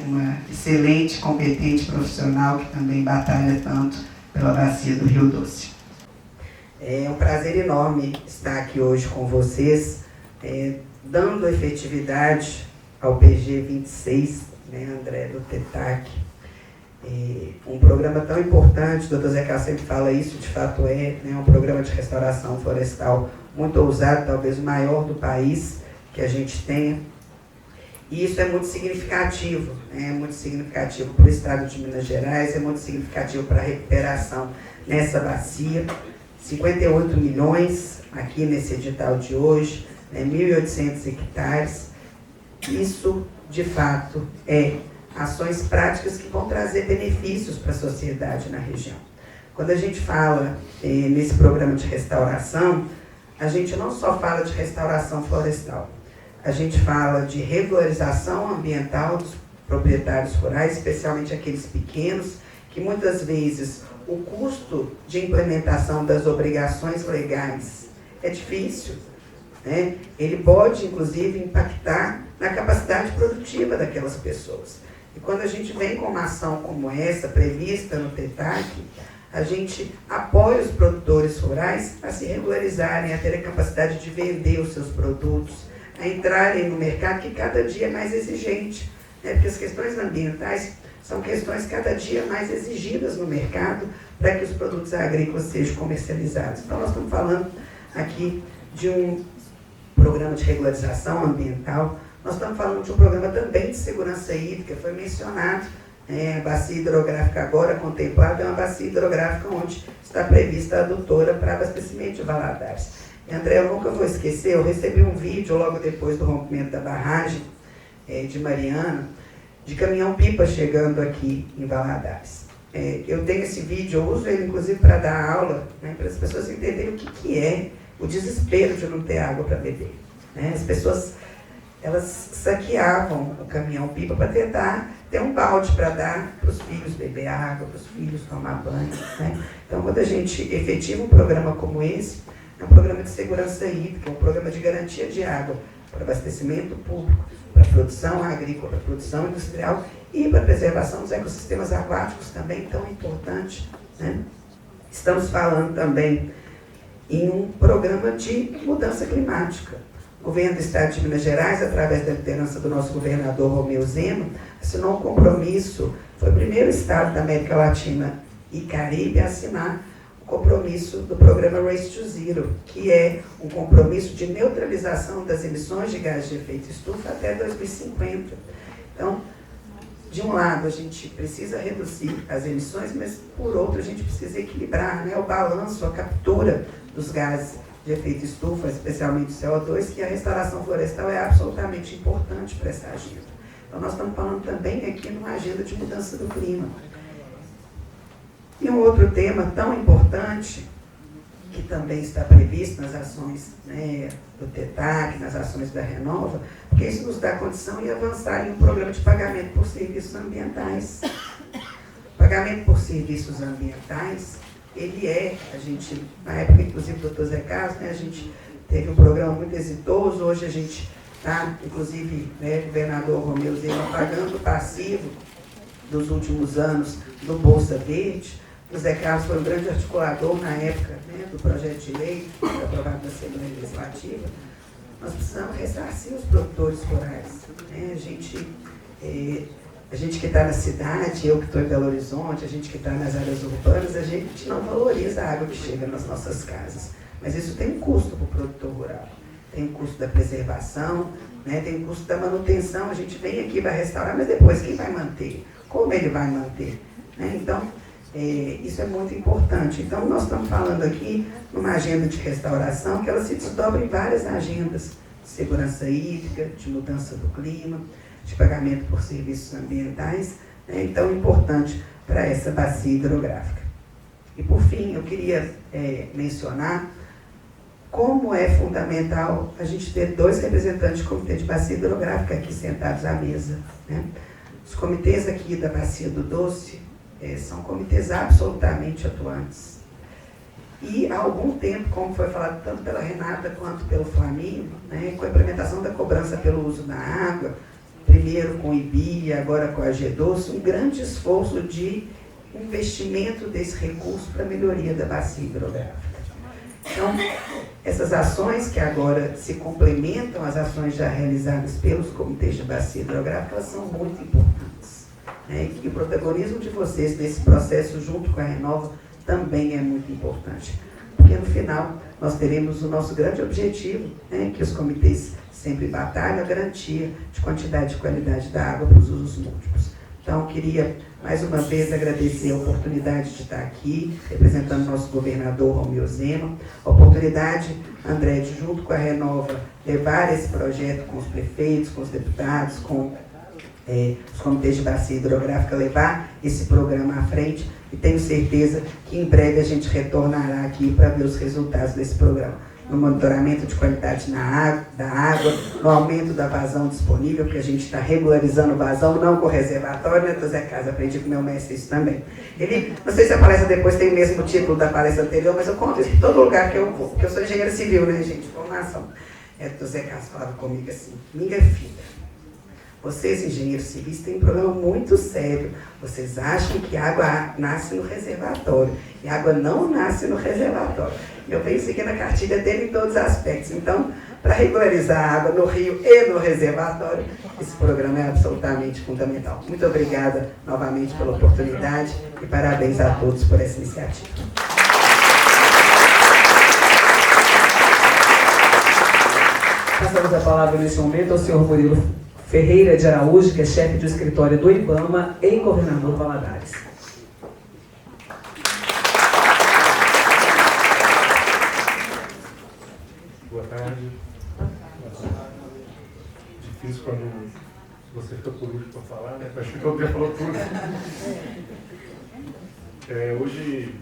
uma excelente, competente profissional que também batalha tanto pela bacia do Rio Doce. É um prazer enorme estar aqui hoje com vocês, dando efetividade ao PG 26, né, André, do TETAC. Um programa tão importante, o doutor Zé Carlos sempre fala isso, de fato né, um programa de restauração florestal muito ousado, talvez o maior do país que a gente tenha. E isso é muito significativo, né, é muito significativo para o estado de Minas Gerais, é muito significativo para a recuperação nessa bacia. 58 milhões aqui nesse edital de hoje, né, 1.800 hectares. Isso, de fato, ações práticas que vão trazer benefícios para a sociedade na região. Quando a gente fala nesse programa de restauração, a gente não só fala de restauração florestal, a gente fala de regularização ambiental dos proprietários rurais, especialmente aqueles pequenos, que muitas vezes o custo de implementação das obrigações legais é difícil, né? Ele pode, inclusive, impactar na capacidade produtiva daquelas pessoas. E quando a gente vem com uma ação como essa, prevista no TETAC, a gente apoia os produtores rurais a se regularizarem, a ter a capacidade de vender os seus produtos, a entrarem no mercado que cada dia é mais exigente, né? Porque as questões ambientais são questões cada dia mais exigidas no mercado para que os produtos agrícolas sejam comercializados. Então, nós estamos falando aqui de um programa de regularização ambiental. Nós estamos falando de um programa também de segurança hídrica, foi mencionado, a bacia hidrográfica agora contemplada é uma bacia hidrográfica onde está prevista a adutora para abastecimento de Valadares. E, André, eu nunca vou esquecer, eu recebi um vídeo logo depois do rompimento da barragem de Mariana, de caminhão-pipa chegando aqui em Valadares. Eu tenho esse vídeo, eu uso ele inclusive para dar aula, né, para as pessoas entenderem o que é o desespero de não ter água para beber, né? As pessoas, elas saqueavam o caminhão-pipa para tentar ter um balde para dar para os filhos beber água, para os filhos tomar banho, né? Então, quando a gente efetiva um programa como esse, é um programa de segurança hídrica, um programa de garantia de água para abastecimento público, para a produção agrícola, para a produção industrial e para a preservação dos ecossistemas aquáticos também tão importante, né? Estamos falando também em um programa de mudança climática. O governo do Estado de Minas Gerais, através da liderança do nosso governador Romeu Zema, assinou um compromisso, foi o primeiro estado da América Latina e Caribe a assinar o compromisso do programa Race to Zero, que é um compromisso de neutralização das emissões de gás de efeito estufa até 2050. Então, de um lado, a gente precisa reduzir as emissões, mas, por outro, a gente precisa equilibrar, né, o balanço, a captura dos gases de efeito estufa, especialmente o CO2, que a restauração florestal é absolutamente importante para essa agenda. Então, nós estamos falando também aqui numa agenda de mudança do clima. E um outro tema tão importante, que também está previsto nas ações, né, do TETAC, nas ações da Renova, porque isso nos dá condição de avançar em um programa de pagamento por serviços ambientais. Pagamento por serviços ambientais, ele a gente, na época, inclusive, do Dr. Zé Carlos, né, a gente teve um programa muito exitoso, hoje a gente está, inclusive, né, o governador Romeu Zema pagando o passivo dos últimos anos do Bolsa Verde. O Zé Carlos foi um grande articulador na época, né, do projeto de lei que foi aprovado na Assembleia Legislativa. Nós precisamos ressarcir os produtores rurais. Né? A gente que está na cidade, eu que estou em Belo Horizonte, a gente que está nas áreas urbanas, a gente não valoriza a água que chega nas nossas casas. Mas isso tem um custo para o produtor rural. Tem o custo da preservação, né? Tem o custo da manutenção. A gente vem aqui, vai restaurar, mas depois quem vai manter? Como ele vai manter? Né? Então, isso é muito importante. Então, nós estamos falando aqui numa agenda de restauração que ela se desdobra em várias agendas de segurança hídrica, de mudança do clima, de pagamento por serviços ambientais, né? Então, importante para essa bacia hidrográfica. E, por fim, eu queria mencionar como é fundamental a gente ter 2 representantes do Comitê de Bacia Hidrográfica aqui sentados à mesa. Né? Os comitês aqui da Bacia do Doce são comitês absolutamente atuantes. E há algum tempo, como foi falado tanto pela Renata quanto pelo Flamínio, né, com a implementação da cobrança pelo uso da água, primeiro com o IBI, agora com a G-Doce, um grande esforço de investimento desse recurso para a melhoria da bacia hidrográfica. Então, essas ações que agora se complementam às ações já realizadas pelos comitês de bacia hidrográfica, elas são muito importantes. Né? E o protagonismo de vocês nesse processo, junto com a Renova, também é muito importante. Porque, no final, nós teremos o nosso grande objetivo, né, que os comitês sempre batalham, a garantia de quantidade e qualidade da água para os usos múltiplos. Então, queria, mais uma vez, agradecer a oportunidade de estar aqui, representando o nosso governador Romeu Zema, a oportunidade, André, de, junto com a Renova, levar esse projeto com os prefeitos, com os deputados, com os comitês de bacia hidrográfica, levar esse programa à frente, e tenho certeza que em breve a gente retornará aqui para ver os resultados desse programa. No monitoramento de qualidade da água, no aumento da vazão disponível, porque a gente está regularizando vazão, não com reservatório, né, Zé Carlos? Aprendi com o meu mestre isso também. Ele, não sei se a palestra depois tem o mesmo título da palestra anterior, mas eu conto isso em todo lugar que eu vou, porque eu sou engenheira civil, né, gente? Formação. O Zé Carlos falava comigo assim: minha filha, vocês, engenheiros civis, têm um problema muito sério. Vocês acham que água nasce no reservatório, e água não nasce no reservatório. Eu venho seguindo a cartilha dele em todos os aspectos. Então, para regularizar a água no rio e no reservatório, esse programa é absolutamente fundamental. Muito obrigada novamente pela oportunidade e parabéns a todos por essa iniciativa. Passamos a palavra neste momento ao senhor Murilo Ferreira de Araújo, que é chefe do escritório do IBAMA em Governador Valadares. Boa tarde. Difícil quando você fica por último para falar, né? Acho que todo dia falou tudo. Hoje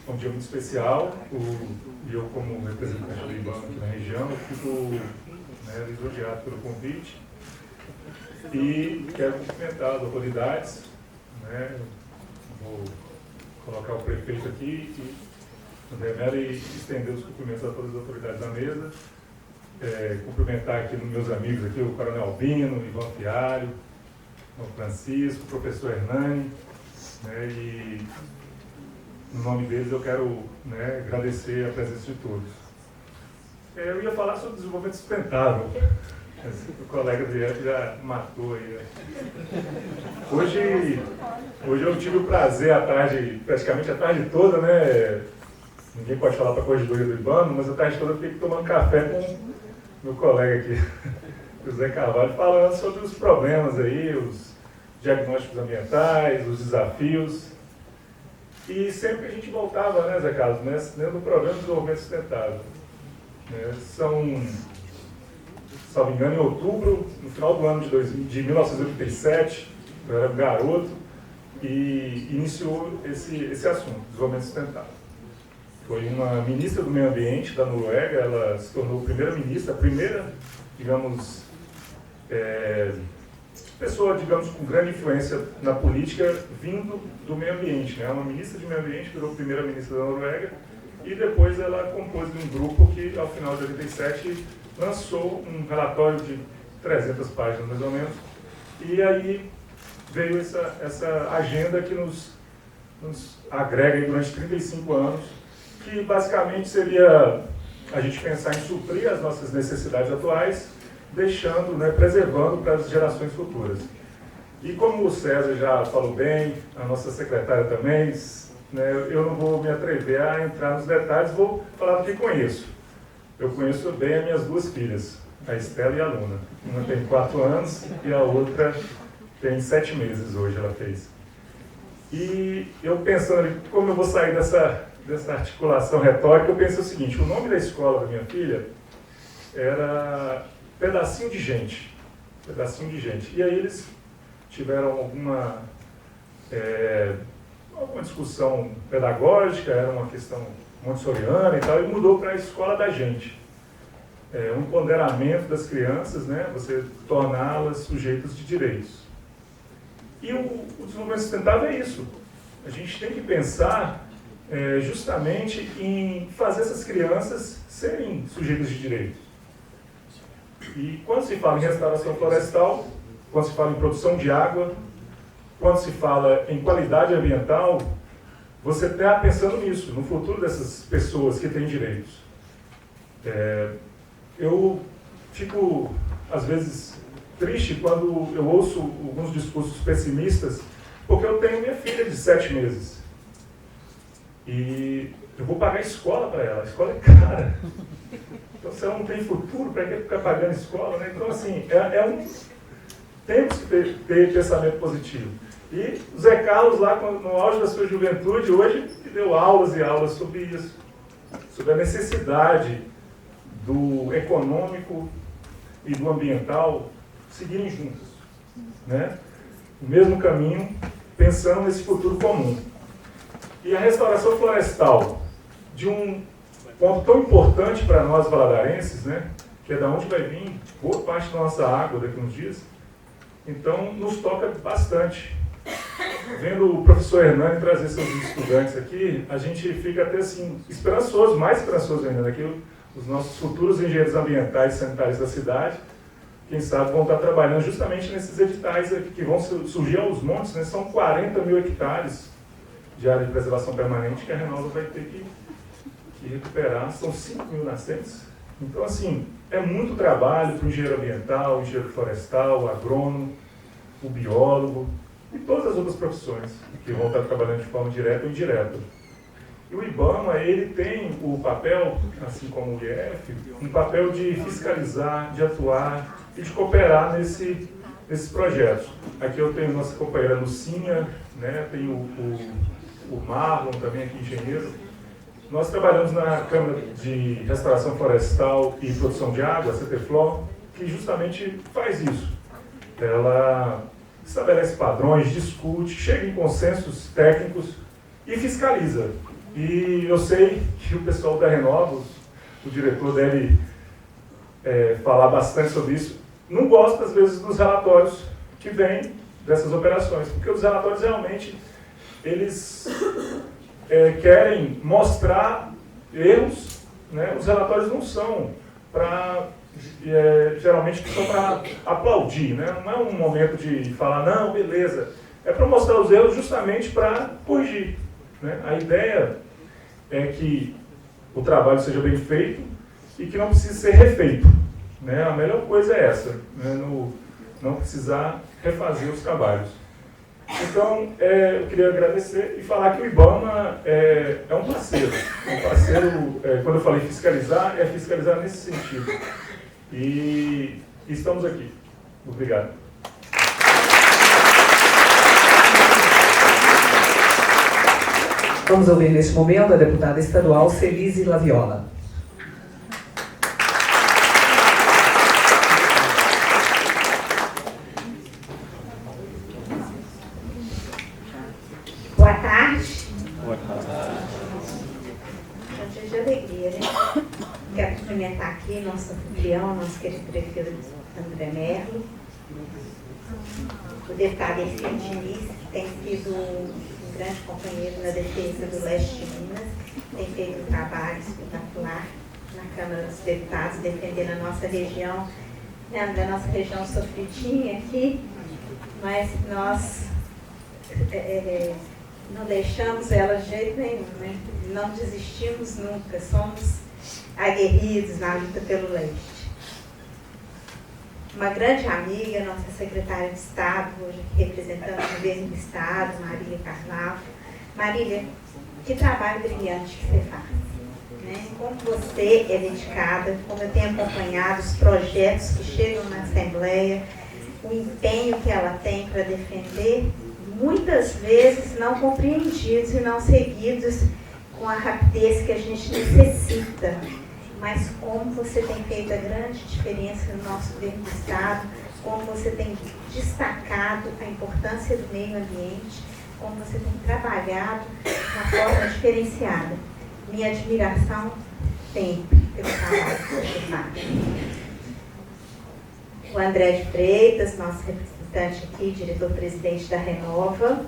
é um dia muito especial, e eu, como representante do IBAMA aqui na região, eu fico lisonjeado pelo convite e quero cumprimentar as autoridades, né? Vou colocar o prefeito aqui e estender os cumprimentos a todas as autoridades da mesa, cumprimentar aqui meus amigos aqui, o Coronel Albino, o Ivan Fialho, o Francisco, o professor Hernani, né? E no nome deles eu quero, né, agradecer a presença de todos. Eu ia falar sobre desenvolvimento sustentável. O colega já matou aí. Né? Hoje eu tive o prazer à tarde, praticamente a tarde toda, né? Ninguém pode falar para a corregedoria do IBAMA, mas a tarde toda eu fiquei tomando café com meu colega aqui, o Zé Carvalho, falando sobre os problemas aí, os diagnósticos ambientais, os desafios. E sempre a gente voltava, né, Zé Carlos, dentro do programa de desenvolvimento sustentável. Salvo engano, em outubro, no final do ano de 1987, eu era garoto, e iniciou esse assunto, desenvolvimento sustentável. foi uma ministra do Meio Ambiente da Noruega, ela se tornou primeira-ministra, a primeira, digamos, pessoa, digamos, com grande influência na política vindo do meio ambiente, né? Uma ministra de meio ambiente virou primeira-ministra da Noruega e depois ela compôs um grupo que, ao final de 87, lançou um relatório de 300 páginas, mais ou menos, e aí veio essa agenda que nos agrega aí durante 35 anos, que basicamente seria a gente pensar em suprir as nossas necessidades atuais, deixando, né, preservando para as gerações futuras. E como o César já falou bem, a nossa secretária também, né, eu não vou me atrever a entrar nos detalhes, vou falar do que conheço. Eu conheço bem as minhas duas filhas, a Estela e a Luna. Uma tem 4 anos e a outra tem 7 meses hoje, ela fez. E eu pensando, como eu vou sair dessa articulação retórica, eu pensei o seguinte: o nome da escola da minha filha era Pedacinho de Gente. Pedacinho de Gente. E aí eles tiveram alguma discussão pedagógica, era uma questão montessoriana e tal, e mudou para a Escola da Gente. Um empoderamento das crianças, né, você torná-las sujeitos de direitos. E o desenvolvimento sustentável é isso. A gente tem que pensar justamente em fazer essas crianças serem sujeitos de direitos. E quando se fala em restauração florestal, quando se fala em produção de água, quando se fala em qualidade ambiental, você está pensando nisso, no futuro dessas pessoas que têm direitos. Eu fico, às vezes, triste quando eu ouço alguns discursos pessimistas, porque eu tenho minha filha de 7 meses. E eu vou pagar escola para ela, a escola é cara. Então, se ela não tem futuro, para que ficar pagando escola, né? Então, assim, temos que ter pensamento positivo. E o Zé Carlos, lá no auge da sua juventude, hoje deu aulas e aulas sobre isso, sobre a necessidade do econômico e do ambiental seguirem juntos, né? O mesmo caminho, pensando nesse futuro comum. E a restauração florestal, de um ponto tão importante para nós valadarenses, né, que é da onde vai vir boa parte da nossa água daqui a uns dias, então nos toca bastante. Vendo o professor Hernani trazer seus estudantes aqui, a gente fica até assim, esperançoso, mais esperançoso ainda, né, que os nossos futuros engenheiros ambientais e sanitários da cidade, quem sabe, vão estar trabalhando justamente nesses editais aqui, que vão surgir aos montes, né, são 40 mil hectares de área de preservação permanente que a Renova vai ter que recuperar, são 5 mil nascentes. Então, assim, é muito trabalho para o engenheiro ambiental, o engenheiro florestal, o agrônomo, o biólogo e todas as outras profissões que vão estar trabalhando de forma direta ou indireta. E o IBAMA, ele tem o papel, assim como o IEF, um papel de fiscalizar, de atuar e de cooperar nesses projetos. Aqui eu tenho nossa companheira Lucinha, né, tenho o Marlon também aqui, engenheiro. Nós trabalhamos na Câmara de Restauração Florestal e Produção de Água, a CTFLO, que justamente faz isso. Ela estabelece padrões, discute, chega em consensos técnicos e fiscaliza. E eu sei que o pessoal da Renova, o diretor deve falar bastante sobre isso, não gosta, às vezes, dos relatórios que vêm dessas operações, porque os relatórios realmente, eles querem mostrar erros, né? Os relatórios não são para, geralmente, são para aplaudir, né? Não é um momento de falar, não, beleza, é para mostrar os erros justamente para corrigir, né? A ideia é que o trabalho seja bem feito e que não precise ser refeito, né? A melhor coisa é essa, né? Não precisar refazer os trabalhos. Então, eu queria agradecer e falar que o IBAMA é um parceiro. Quando eu falei fiscalizar, é fiscalizar nesse sentido. E estamos aqui. Obrigado. Vamos ouvir neste momento a deputada estadual Celise Laviola. Boa tarde. Boa tarde. aqui, nosso anfitrião, nosso querido prefeito André Merlo, o deputado Ercílio Diniz, que tem sido um grande companheiro na defesa do leste de Minas, tem feito um trabalho espetacular na Câmara dos Deputados, defendendo a nossa região, né, da nossa região sofridinha aqui, mas nós não deixamos ela de jeito nenhum, né? Não desistimos nunca, somos aguerridos na luta pelo leste. Uma grande amiga, nossa secretária de Estado, hoje representando o governo do Estado, Marília Carvalho. Marília, que trabalho brilhante que você faz, né? Como você é dedicada, como eu tenho acompanhado os projetos que chegam na Assembleia, o empenho que ela tem para defender, muitas vezes não compreendidos e não seguidos com a rapidez que a gente necessita. Mas como você tem feito a grande diferença no nosso governo do Estado, como você tem destacado a importância do meio ambiente, como você tem trabalhado de uma forma diferenciada. Minha admiração sempre pelo trabalho que você faz. O André de Freitas, nosso representante aqui, diretor-presidente da Renova,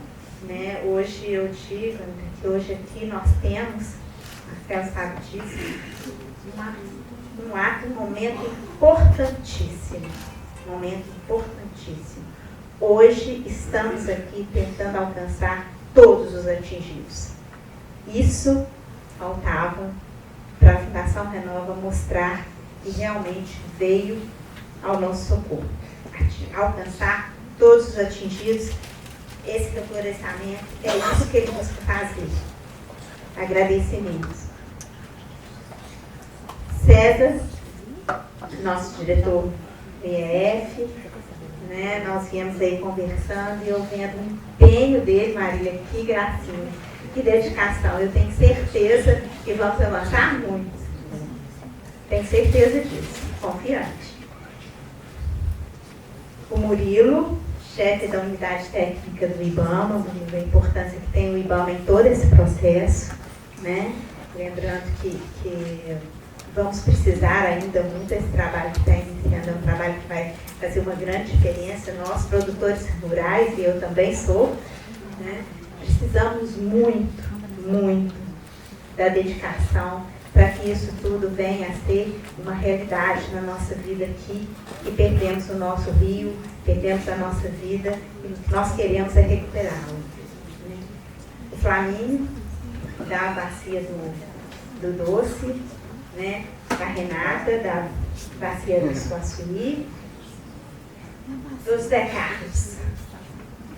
né? Hoje eu digo que hoje aqui nós temos, Marcelo sabe disso, um ato, um momento importantíssimo. Hoje estamos aqui tentando alcançar todos os atingidos. Isso faltava para a Fundação Renova mostrar que realmente veio ao nosso socorro. Alcançar todos os atingidos, esse reflorestamento, é isso que ele busca fazer. Agradecimentos. César, nosso diretor do IEF, né? Nós viemos aí conversando e eu vendo o empenho dele, Marília, que gracinha, que dedicação. Eu tenho certeza que vamos avançar muito. Tenho certeza disso, confiante. O Murilo, chefe da unidade técnica do IBAMA, a importância que tem o IBAMA em todo esse processo, né? Lembrando que vamos precisar ainda muito desse trabalho que está iniciando, é um trabalho que vai fazer uma grande diferença. Nós, produtores rurais, e eu também sou, né? Precisamos muito da dedicação para que isso tudo venha a ser uma realidade na nossa vida aqui, e perdemos o nosso rio, perdemos a nossa vida, e o que nós queremos é recuperá-lo. O Flamínio, da bacia do Doce, né? A Renata, da bacia do Suaçuí, do Zé Carlos,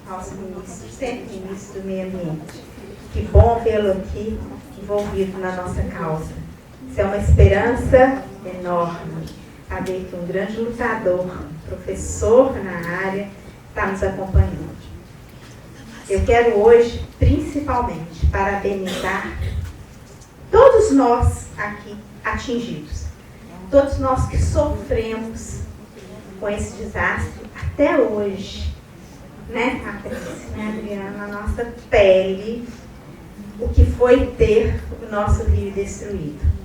nosso ministro, sempre ministro do meio ambiente. Que bom vê-lo aqui envolvido na nossa causa. Isso é uma esperança enorme. Saber que um grande lutador, professor na área, está nos acompanhando. Eu quero hoje, principalmente, parabenizar todos nós aqui atingidos. Todos nós que sofremos com esse desastre até hoje, né, Patrícia, né, Adriana, na nossa pele, o que foi ter o nosso rio destruído.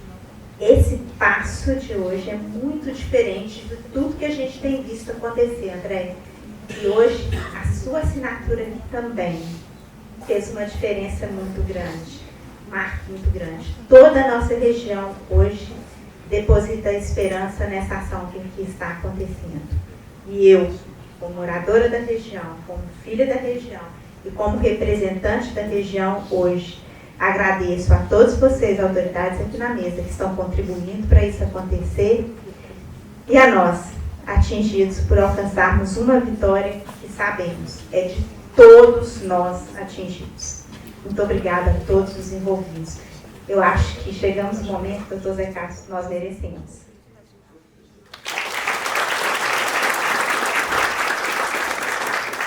Esse passo de hoje é muito diferente de tudo que a gente tem visto acontecer, André. E hoje a sua assinatura aqui também fez uma diferença muito grande, um marco muito grande. Toda a nossa região hoje deposita esperança nessa ação que aqui está acontecendo. E eu, como moradora da região, como filha da região e como representante da região hoje, agradeço a todos vocês, autoridades aqui na mesa, que estão contribuindo para isso acontecer, e a nós, atingidos por alcançarmos uma vitória que sabemos é de todos nós atingidos. Muito obrigada a todos os envolvidos. Eu acho que chegamos no momento, doutor Zé Carlos, que nós merecemos.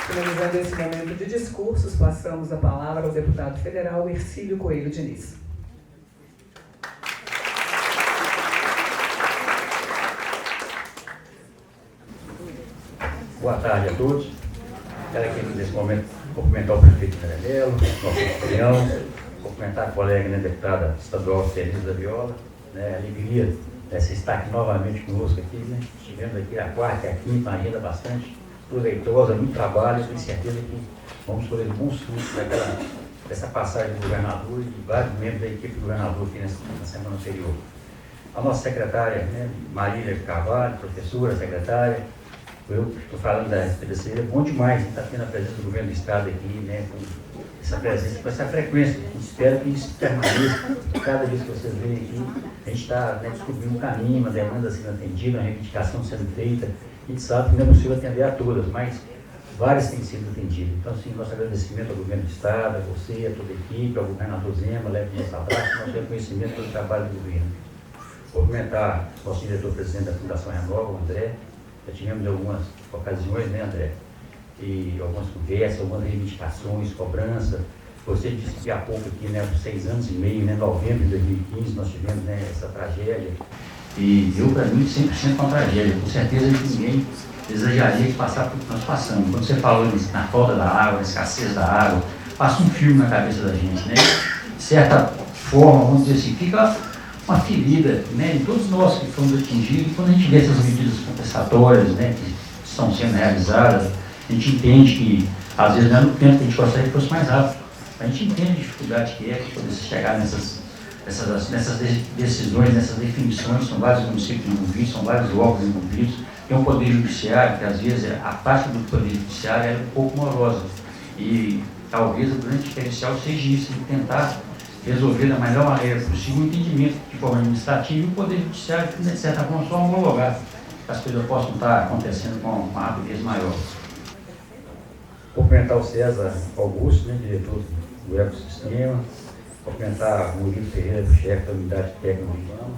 Finalizando esse momento de discursos, passamos a palavra ao deputado federal Ercílio Coelho Diniz. Boa tarde a todos. Quero aqui, nesse momento, cumprimentar o prefeito Caramelo, nosso anfitrião, cumprimentar a colega, né, deputada estadual Teresa Viola, né, a alegria Você está aqui novamente conosco aqui, né? Estivemos aqui a quarta e a quinta, uma agenda bastante proveitosa, muito trabalho, tenho certeza que vamos colher bons frutos dessa passagem do governador e de vários membros da equipe do governador aqui na semana anterior. A nossa secretária, né, Marília Carvalho, professora, secretária, eu estou falando da SPDC, é bom demais estar tendo a presença do governo do Estado aqui, né, com essa presença, com essa frequência. Espero que isso permaneça. Cada vez que vocês vêm aqui, a gente está, né, descobrindo um caminho, uma demanda sendo atendida, uma reivindicação sendo feita. A gente sabe que não é possível atender a todas, mas várias têm sido atendidas. Então, assim, nosso agradecimento ao governo do Estado, a você, a toda a equipe, ao governador Zema, leve nosso abraço, nosso reconhecimento pelo trabalho do governo. Cumprimentar nosso diretor-presidente da Fundação Renova, o André. Já tivemos algumas ocasiões, né, André? E algumas conversas, algumas reivindicações, cobrança. Você disse que há pouco aqui, né, há 6 anos e meio, né, em novembro de 2015, nós tivemos, né, essa tragédia. E eu, para mim, 100% uma tragédia. Com certeza ninguém desejaria de passar por que nós passamos. Quando você falou na falta da água, na escassez da água, passa um filme na cabeça da gente, né? De certa forma, vamos dizer assim, fica uma ferida, né, em todos nós que fomos atingidos. Quando a gente vê essas medidas compensatórias, né, que estão sendo realizadas, a gente entende que, às vezes, não é no tempo que a gente gostaria que fosse mais rápido. A gente entende a dificuldade que é de poder chegar nessas decisões, nessas definições. São vários municípios envolvidos, são vários órgãos envolvidos. Tem um poder judiciário, que às vezes a parte do poder judiciário é um pouco morosa. E talvez o grande diferencial seja isso, de tentar resolver da melhor maneira possível o entendimento de forma administrativa e o poder judiciário, que, de certa forma, só homologar, que as coisas possam estar acontecendo com uma rapidez maior. Cumprimentar o César Augusto, né, diretor do ecossistema. Cumprimentar o Murilo Ferreira, chefe da unidade técnica do IBAMA.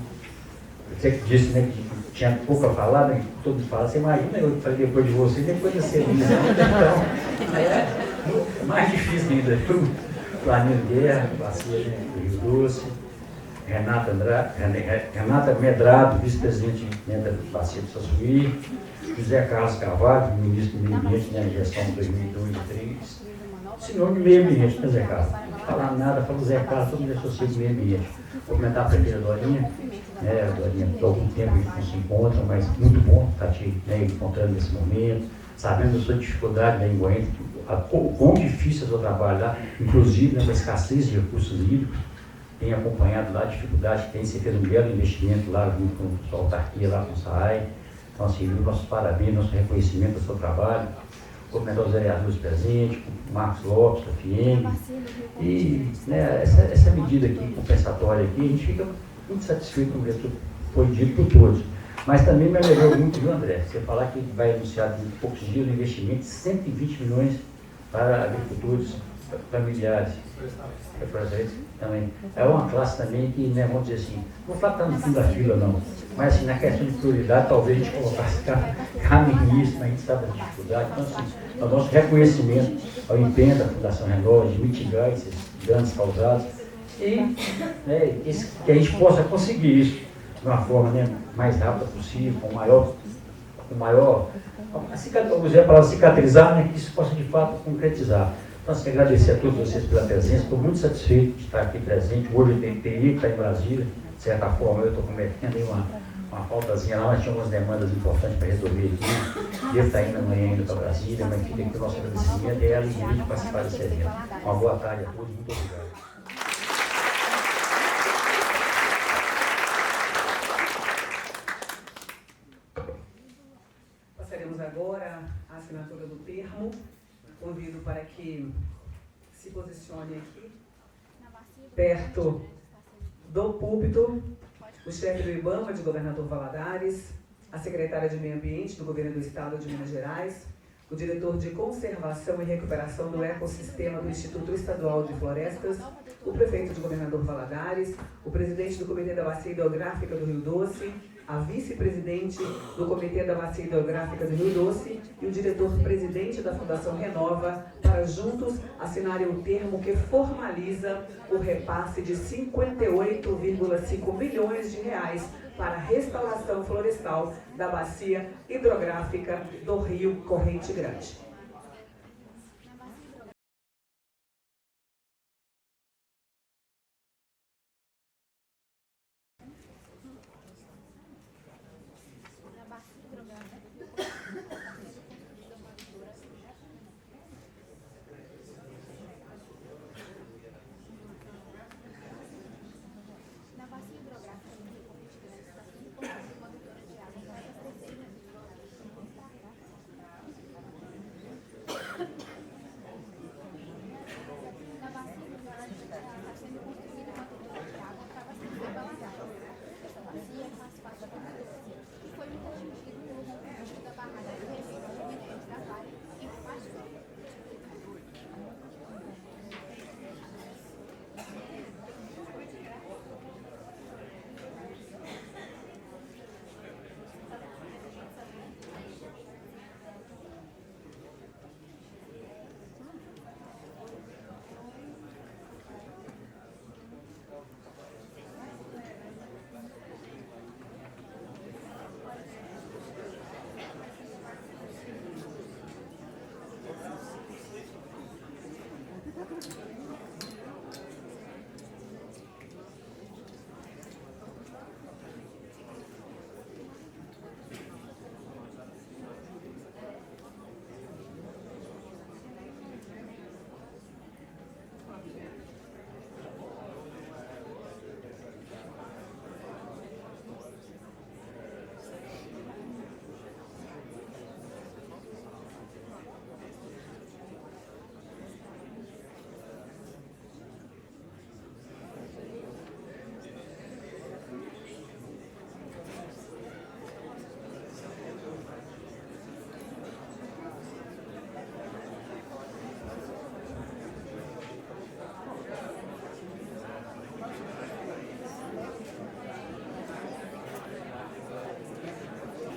Você que disse, né, que tinha pouco a falar, né, todo mundo fala, você imagina, eu falei depois de você, depois de você. Então, é mais difícil ainda. Planilo Guerra, bacia, né, do Rio Doce. Renata Medrado, vice-presidente, né, da bacia do Sassuí. José Carlos Carvalho, ministro do Meio Ambiente, né, gestão de 2002 e 2003. Sinônimo de meio ambiente, né, Zé Carlos? Não falar nada, fala Zé Carlos, todo mundo associa com meio ambiente. Vou comentar a prefeita Dorinha, né, a Dorinha, há algum tempo a gente não se encontra, mas muito bom estar te, né, encontrando nesse momento, sabendo da sua dificuldade, né, em Goiânia, o quão difícil é o seu trabalho lá, inclusive, né, com a escassez de recursos hídricos. Tem acompanhado lá a dificuldade que tem, você fez um belo investimento lá, junto com a autarquia, lá com o SAAI. Então, assim, nossos parabéns, nosso reconhecimento do seu trabalho. Comentar os vereadores presentes, o Marcos Lopes, da FIEM. E, né, essa medida aqui, compensatória aqui, a gente fica muito satisfeito com o que foi dito por todos. Mas também me alegrou muito, viu, André? Você falar que vai anunciar em poucos dias um investimento de 120 milhões para agricultores familiares. Também. É uma classe também que, né, vamos dizer assim, não vou falar que está no fim da fila, não, mas assim, na questão de prioridade, talvez a gente colocasse cada ministro, mas a gente sabe da dificuldade. Então, assim, é o nosso reconhecimento ao empenho da Fundação Renova de mitigar esses danos causados e, né, que a gente possa conseguir isso de uma forma, né, mais rápida possível, com maior usei a palavra cicatrizar, né, que isso possa de fato concretizar. Então, assim, agradecer a todos vocês pela presença, estou muito satisfeito de estar aqui presente. Hoje eu teria que estar em Brasília, de certa forma eu estou cometendo aí uma faltazinha lá, mas tinha algumas demandas importantes para resolver aqui. Devo estar indo amanhã ainda para Brasília, mas fica aqui o nosso agradecimento e a alegria de participar desse evento. Uma boa tarde a todos, muito obrigado. Passaremos agora a assinatura do termo. Convido para que se posicione aqui, perto do púlpito, o chefe do IBAMA, de Governador Valadares, a secretária de Meio Ambiente do Governo do Estado de Minas Gerais, o diretor de Conservação e Recuperação do Ecossistema do Instituto Estadual de Florestas, o prefeito de Governador Valadares, o presidente do Comitê da Bacia Hidrográfica do Rio Doce, a vice-presidente do Comitê da Bacia Hidrográfica do Rio Doce e o diretor-presidente da Fundação Renova, para juntos assinarem o termo que formaliza o repasse de 58,5 milhões de reais para a restauração florestal da Bacia Hidrográfica do Rio Corrente Grande.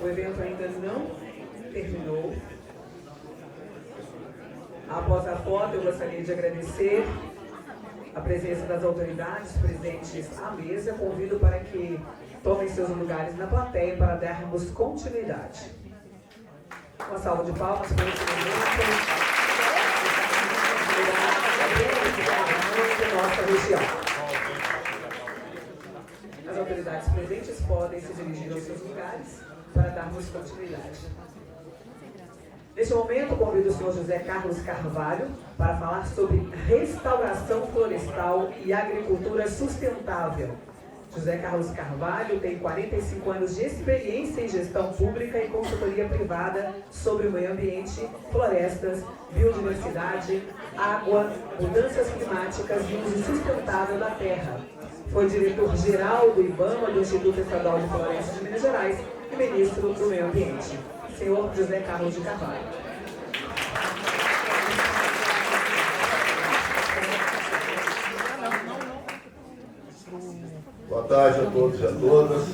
O evento ainda não terminou. Após a foto, eu gostaria de agradecer a presença das autoridades presentes à mesa. Convido para que tomem seus lugares na plateia para darmos continuidade. Uma salva de palmas para esse momento. Da nossa região. As autoridades presentes podem se dirigir aos seus lugares para darmos continuidade. Neste momento, convido o senhor José Carlos Carvalho para falar sobre restauração florestal e agricultura sustentável. José Carlos Carvalho tem 45 anos de experiência em gestão pública e consultoria privada sobre o meio ambiente, florestas, biodiversidade, água, mudanças climáticas e uso sustentável da terra. Foi diretor-geral do IBAMA, do Instituto Estadual de Florestas de Minas Gerais, e ministro do Meio Ambiente, senhor José Carlos de Carvalho. Boa tarde a todos e a todas.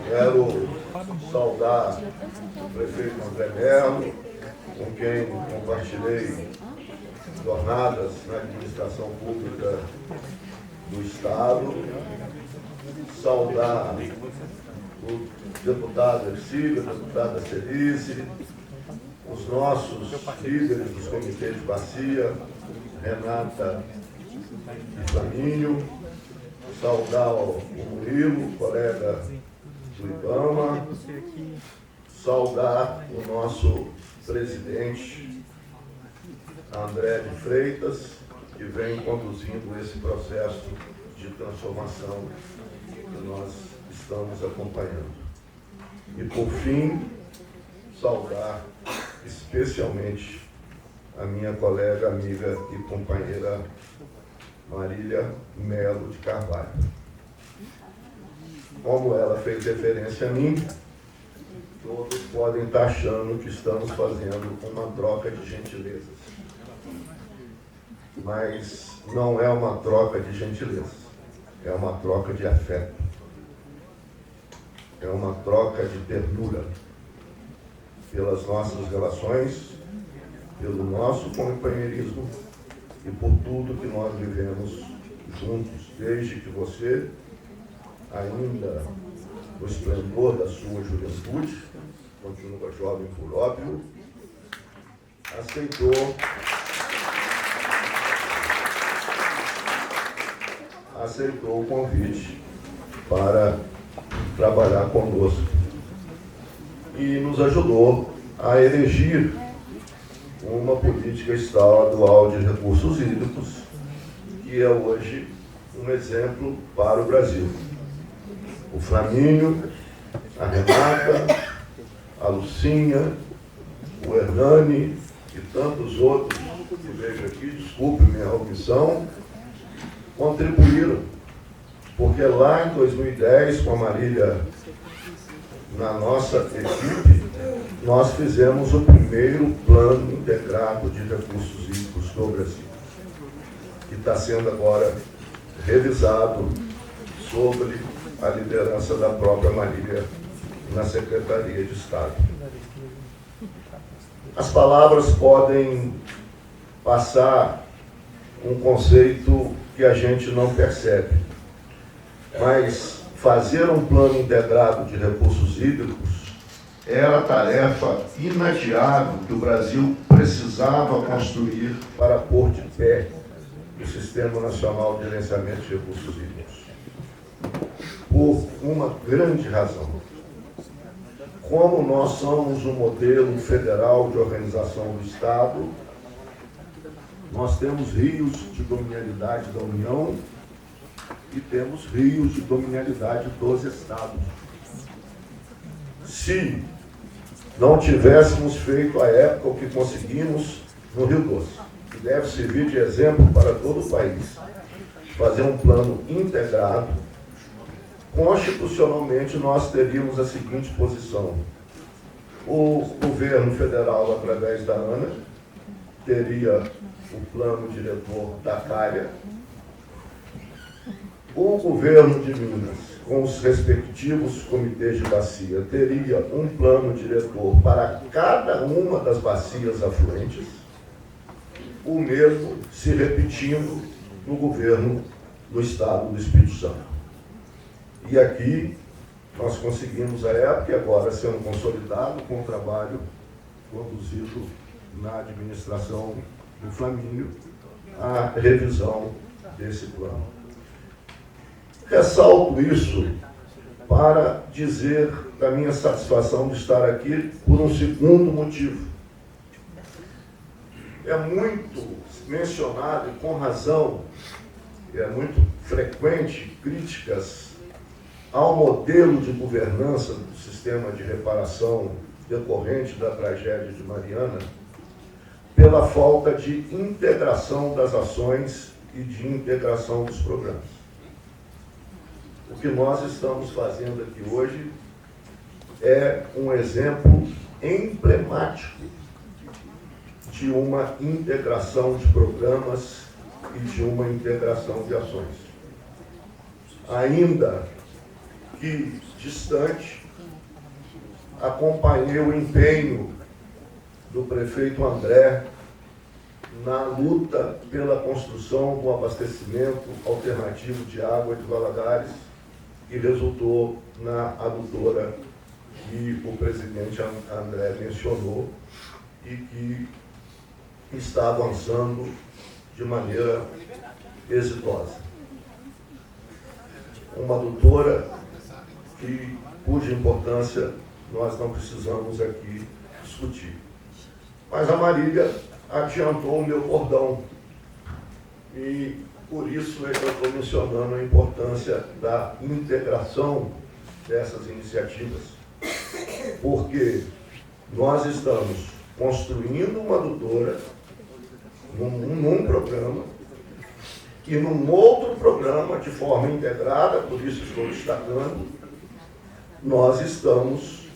Quero saudar o prefeito André Melo, com quem compartilhei jornadas na administração pública do Estado. Saudar o deputado Ercílio, a deputada Celice, os nossos líderes dos comitês de bacia, Renata e Flaminho, saudar o Murilo, colega do IBAMA, saudar o nosso presidente André de Freitas, que vem conduzindo esse processo de transformação que nós estamos acompanhando. E, por fim, saudar especialmente a minha colega, amiga e companheira Marília Melo de Carvalho. Como ela fez referência a mim, todos podem estar achando que estamos fazendo uma troca de gentilezas. Mas não é uma troca de gentilezas, é uma troca de afeto. É uma troca de ternura pelas nossas relações, pelo nosso companheirismo e por tudo que nós vivemos juntos, desde que você, ainda no esplendor da sua juventude, continua jovem por óbvio, aceitou o convite para trabalhar conosco. e nos ajudou a elegir uma política estadual de recursos hídricos, que é hoje um exemplo para o Brasil. O Flamínio, a Renata, a Lucinha, o Hernani e tantos outros que vejo aqui, desculpe minha omissão, contribuíram, porque lá em 2010, com a Marília na nossa equipe, nós fizemos o primeiro plano integrado de recursos hídricos do Brasil, que está sendo agora revisado sobre a liderança da própria Marília na Secretaria de Estado. As palavras podem passar um conceito que a gente não percebe, mas fazer um plano integrado de recursos hídricos era a tarefa inadiável que o Brasil precisava construir para pôr de pé o Sistema Nacional de Gerenciamento de Recursos Hídricos. Por uma grande razão. Como nós somos um modelo federal de organização do Estado, nós temos rios de dominialidade da União e temos rios de dominialidade dos Estados. Se não tivéssemos feito à época o que conseguimos no Rio Doce, que deve servir de exemplo para todo o país, fazer um plano integrado, constitucionalmente nós teríamos a seguinte posição: o governo federal, através da ANA, teria o plano diretor da CARIA, o governo de Minas, com os respectivos comitês de bacia, teria um plano diretor para cada uma das bacias afluentes, o mesmo se repetindo no governo do Estado do Espírito Santo. E aqui nós conseguimos à época, e agora sendo consolidado com o trabalho conduzido na administração do Flamínio, a revisão desse plano. Ressalto isso para dizer da minha satisfação de estar aqui por um segundo motivo. É muito mencionado, e com razão, é muito frequente, críticas ao modelo de governança do sistema de reparação decorrente da tragédia de Mariana, pela falta de integração das ações e de integração dos programas. O que nós estamos fazendo aqui hoje é um exemplo emblemático de uma integração de programas e de uma integração de ações. Ainda que distante, acompanhei o empenho do prefeito André na luta pela construção do abastecimento alternativo de água de Valadares, que resultou na adutora que o presidente André mencionou e que está avançando de maneira exitosa. Uma adutora cuja importância nós não precisamos aqui discutir. Mas a Marília adiantou o meu cordão e por isso é que eu estou mencionando a importância da integração dessas iniciativas, porque nós estamos construindo uma adutora num programa e num outro programa de forma integrada, por isso estou destacando, nós estamos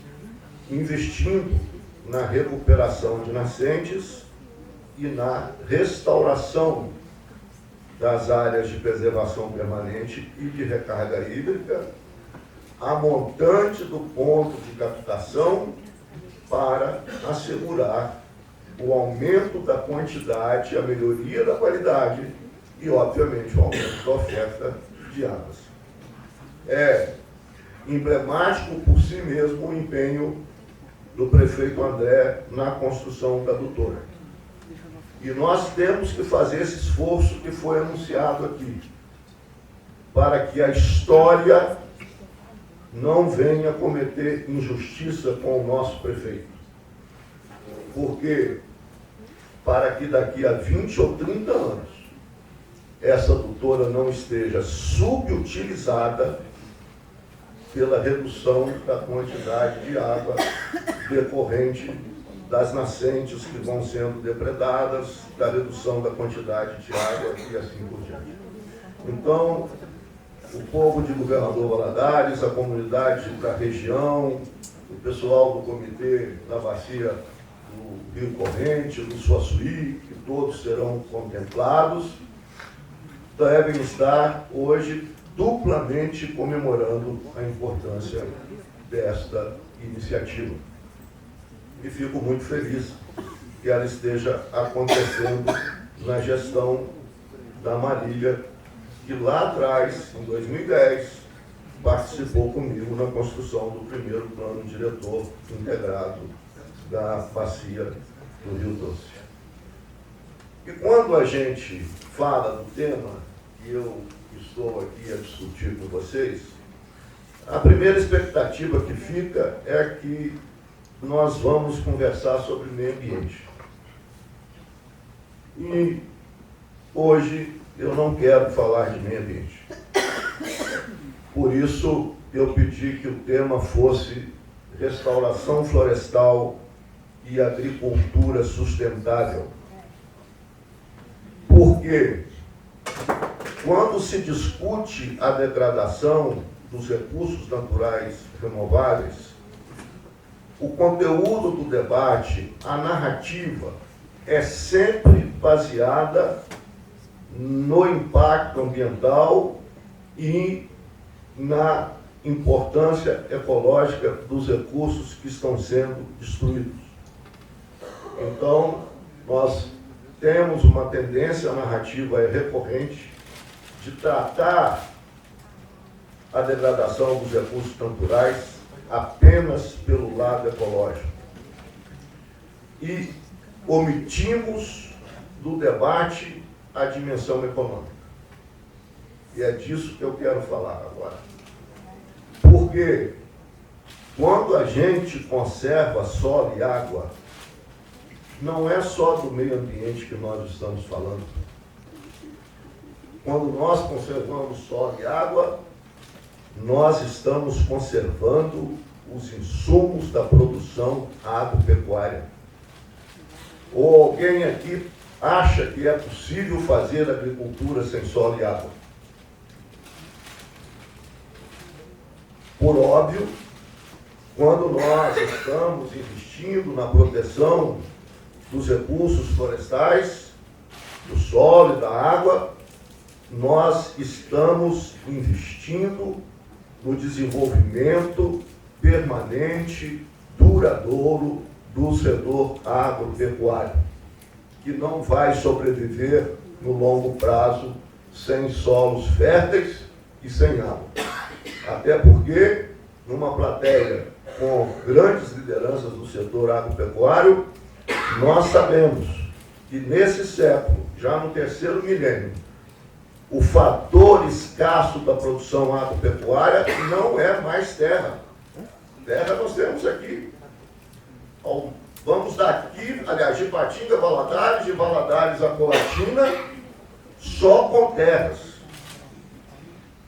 investindo na recuperação de nascentes e na restauração das áreas de preservação permanente e de recarga hídrica, a montante do ponto de captação para assegurar o aumento da quantidade, a melhoria da qualidade e, obviamente, o aumento da oferta de águas. É emblemático por si mesmo o empenho do prefeito André na construção da adutora. E nós temos que fazer esse esforço que foi anunciado aqui, para que a história não venha cometer injustiça com o nosso prefeito. Porque, para que daqui a 20 ou 30 anos essa doutora não esteja subutilizada pela redução da quantidade de água decorrente das nascentes que vão sendo depredadas, da redução da quantidade de água e assim por diante. Então, o povo de Governador Valadares, a comunidade da região, o pessoal do comitê da bacia do Rio Corrente, do Suaçuí, que todos serão contemplados, devem estar hoje duplamente comemorando a importância desta iniciativa. E fico muito feliz que ela esteja acontecendo na gestão da Marília, que lá atrás, em 2010, participou comigo na construção do primeiro plano diretor integrado da bacia do Rio Doce. E quando a gente fala do tema, e eu estou aqui a discutir com vocês, a primeira expectativa que fica é que nós vamos conversar sobre meio ambiente. E hoje eu não quero falar de meio ambiente. Por isso eu pedi que o tema fosse restauração florestal e agricultura sustentável. Porque quando se discute a degradação dos recursos naturais renováveis, o conteúdo do debate, a narrativa, é sempre baseada no impacto ambiental e na importância ecológica dos recursos que estão sendo destruídos. Então, nós temos uma tendência narrativa recorrente de tratar a degradação dos recursos naturais apenas pelo lado ecológico. E omitimos do debate a dimensão econômica. E é disso que eu quero falar agora. Porque quando a gente conserva solo e água, não é só do meio ambiente que nós estamos falando. Quando nós conservamos solo e água, nós estamos conservando os insumos da produção agropecuária. Ou alguém aqui acha que é possível fazer agricultura sem solo e água? Por óbvio, quando nós estamos investindo na proteção dos recursos florestais, do solo e da água, nós estamos investindo no desenvolvimento permanente, duradouro do setor agropecuário, que não vai sobreviver no longo prazo sem solos férteis e sem água. Até porque, numa plateia com grandes lideranças do setor agropecuário, nós sabemos que nesse século, já no terceiro milênio, o fator escasso da produção agropecuária não é mais terra. Terra nós temos aqui. Vamos daqui, aliás, de Patinga a Valadares, de Valadares a Colatina, só com terras.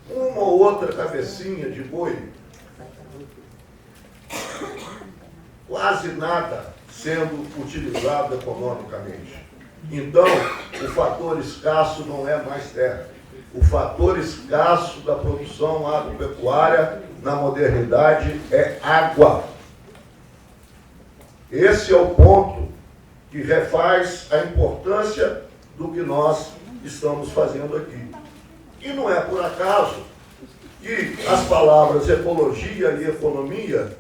Uma ou outra cabecinha de boi. Quase nada sendo utilizado economicamente. Então, o fator escasso não é mais terra. O fator escasso da produção agropecuária na modernidade é água. Esse é o ponto que refaz a importância do que nós estamos fazendo aqui. E não é por acaso que as palavras ecologia e economia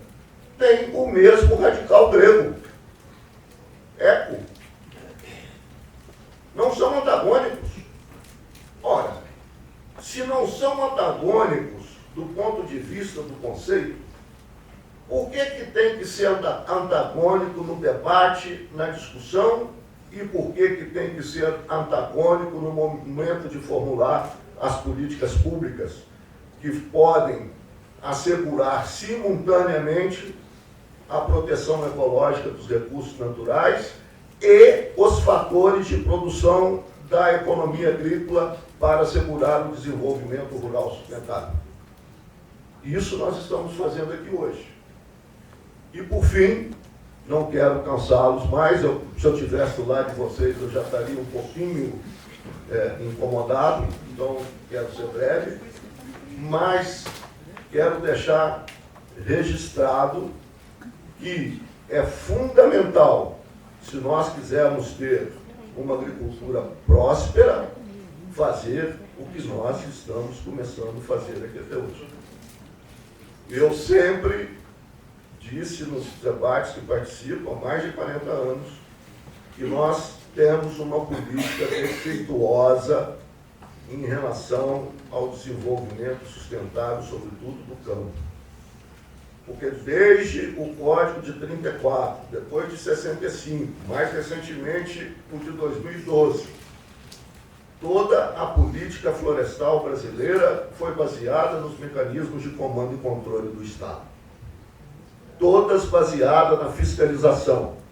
têm o mesmo radical grego. Eco. Não são antagônicos. Ora, se não são antagônicos do ponto de vista do conceito, por que tem que ser antagônico no debate, na discussão, e por que tem que ser antagônico no momento de formular as políticas públicas que podem assegurar simultaneamente a proteção ecológica dos recursos naturais e os fatores de produção da economia agrícola para assegurar o desenvolvimento rural sustentável. Isso nós estamos fazendo aqui hoje. E, por fim, não quero cansá-los mais, se eu estivesse do lado de vocês, eu já estaria um pouquinho incomodado, então quero ser breve, mas quero deixar registrado que é fundamental, se nós quisermos ter uma agricultura próspera, fazer o que nós estamos começando a fazer aqui até hoje. Eu sempre disse nos debates que participo há mais de 40 anos que nós temos uma política defeituosa em relação ao desenvolvimento sustentável, sobretudo do campo. Porque desde o Código de 34, depois de 65, mais recentemente o de 2012, toda a política florestal brasileira foi baseada nos mecanismos de comando e controle do Estado. Todas baseadas na fiscalização.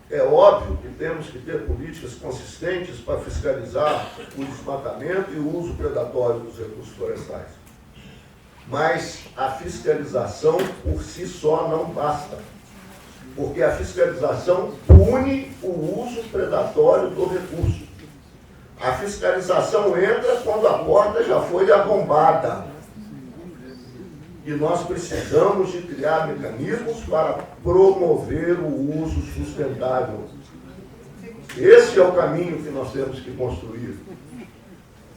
É óbvio que temos que ter políticas consistentes para fiscalizar o desmatamento e o uso predatório dos recursos florestais. Mas a fiscalização por si só não basta, porque a fiscalização pune o uso predatório do recurso. A fiscalização entra quando a porta já foi arrombada. E nós precisamos de criar mecanismos para promover o uso sustentável. Esse é o caminho que nós temos que construir.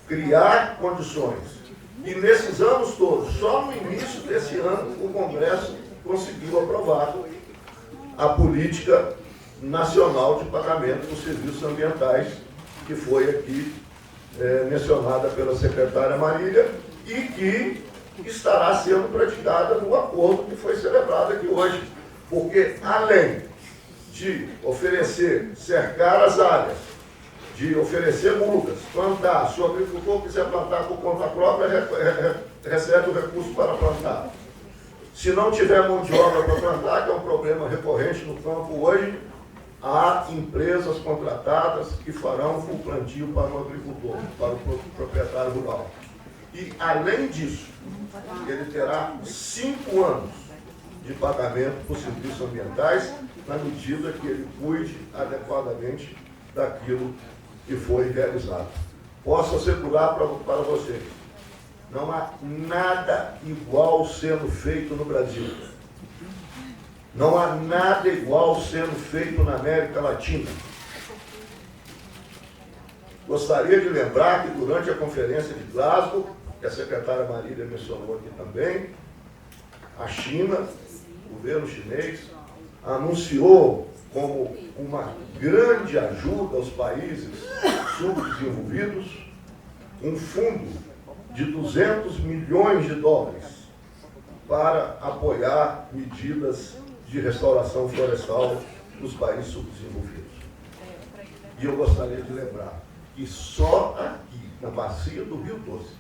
Criar condições. E nesses anos todos, só no início desse ano, o Congresso conseguiu aprovar a Política Nacional de Pagamento dos Serviços Ambientais, que foi aqui mencionada pela secretária Marília, e que estará sendo praticada no acordo que foi celebrado aqui hoje. Porque, além de oferecer, cercar as áreas, de oferecer multas, plantar, se o agricultor quiser plantar por conta própria, recebe o recurso para plantar. Se não tiver mão de obra para plantar, que é um problema recorrente no campo hoje, há empresas contratadas que farão o plantio para o agricultor, para o proprietário rural. E, além disso, ele terá 5 anos de pagamento por serviços ambientais, na medida que ele cuide adequadamente daquilo que foi realizado. Posso assegurar para vocês, não há nada igual sendo feito no Brasil. Não há nada igual sendo feito na América Latina. Gostaria de lembrar que durante a conferência de Glasgow, que a secretária Marília mencionou aqui também, a China, o governo chinês, anunciou como uma grande ajuda aos países subdesenvolvidos um fundo de 200 milhões de dólares para apoiar medidas de restauração florestal nos países subdesenvolvidos. E eu gostaria de lembrar que só aqui, na bacia do Rio Doce,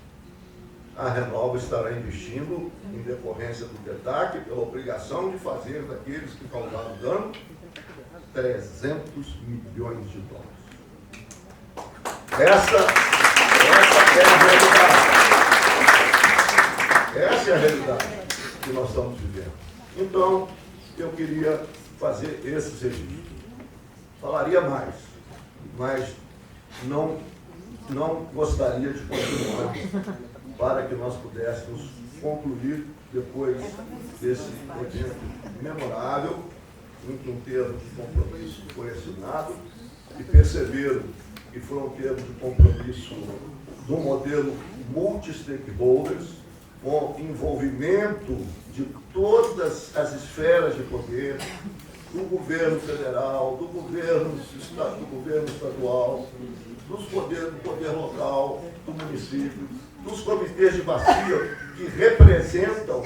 a Renova estará investindo, em decorrência do DETAC, pela obrigação de fazer daqueles que causaram dano, 300 milhões de dólares. Essa é a realidade. Essa é a realidade que nós estamos vivendo. Então, eu queria fazer esses registros. Falaria mais, mas não gostaria de continuar para que nós pudéssemos concluir depois desse evento memorável, em que um termo de compromisso foi assinado, e perceberam que foi um termo de compromisso do modelo multi-stakeholders, com envolvimento de todas as esferas de poder, do governo federal, do governo estadual, do poder local, do município, dos comitês de bacia que representam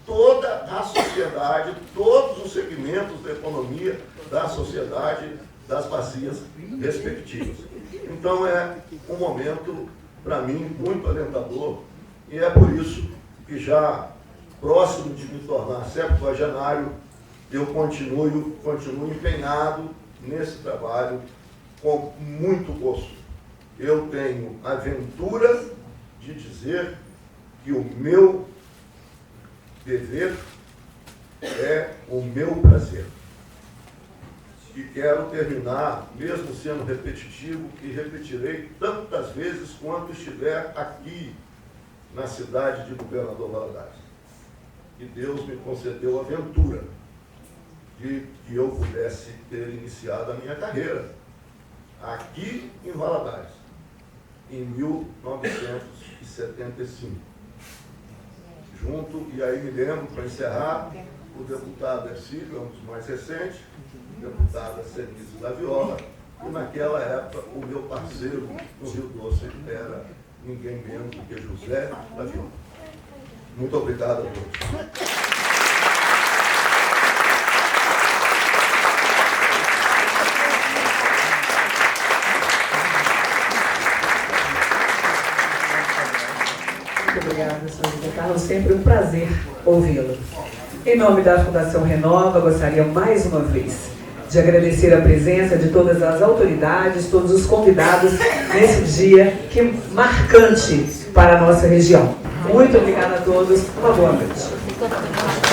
toda a sociedade, todos os segmentos da economia da sociedade, das bacias respectivas. Então é um momento, para mim, muito alentador, e é por isso que já próximo de me tornar septuagenário, eu continuo empenhado nesse trabalho com muito gosto. Eu tenho a aventura de dizer que o meu dever é o meu prazer. E quero terminar, mesmo sendo repetitivo, e repetirei tantas vezes quanto estiver aqui na cidade de Governador Valadares. E Deus me concedeu a aventura de que eu pudesse ter iniciado a minha carreira aqui em Valadares, em 1975. Junto, e aí me lembro, para encerrar, o deputado Ercílio, um dos mais recentes, deputada Senise da Viola, e naquela época o meu parceiro no Rio Doce era ninguém menos do que José da Viola. Muito obrigado a todos. Obrigada, senhor José Carlos. Sempre um prazer ouvi-lo. Em nome da Fundação Renova, gostaria mais uma vez de agradecer a presença de todas as autoridades, todos os convidados nesse dia que marcante para a nossa região. Muito obrigada a todos. Uma boa noite.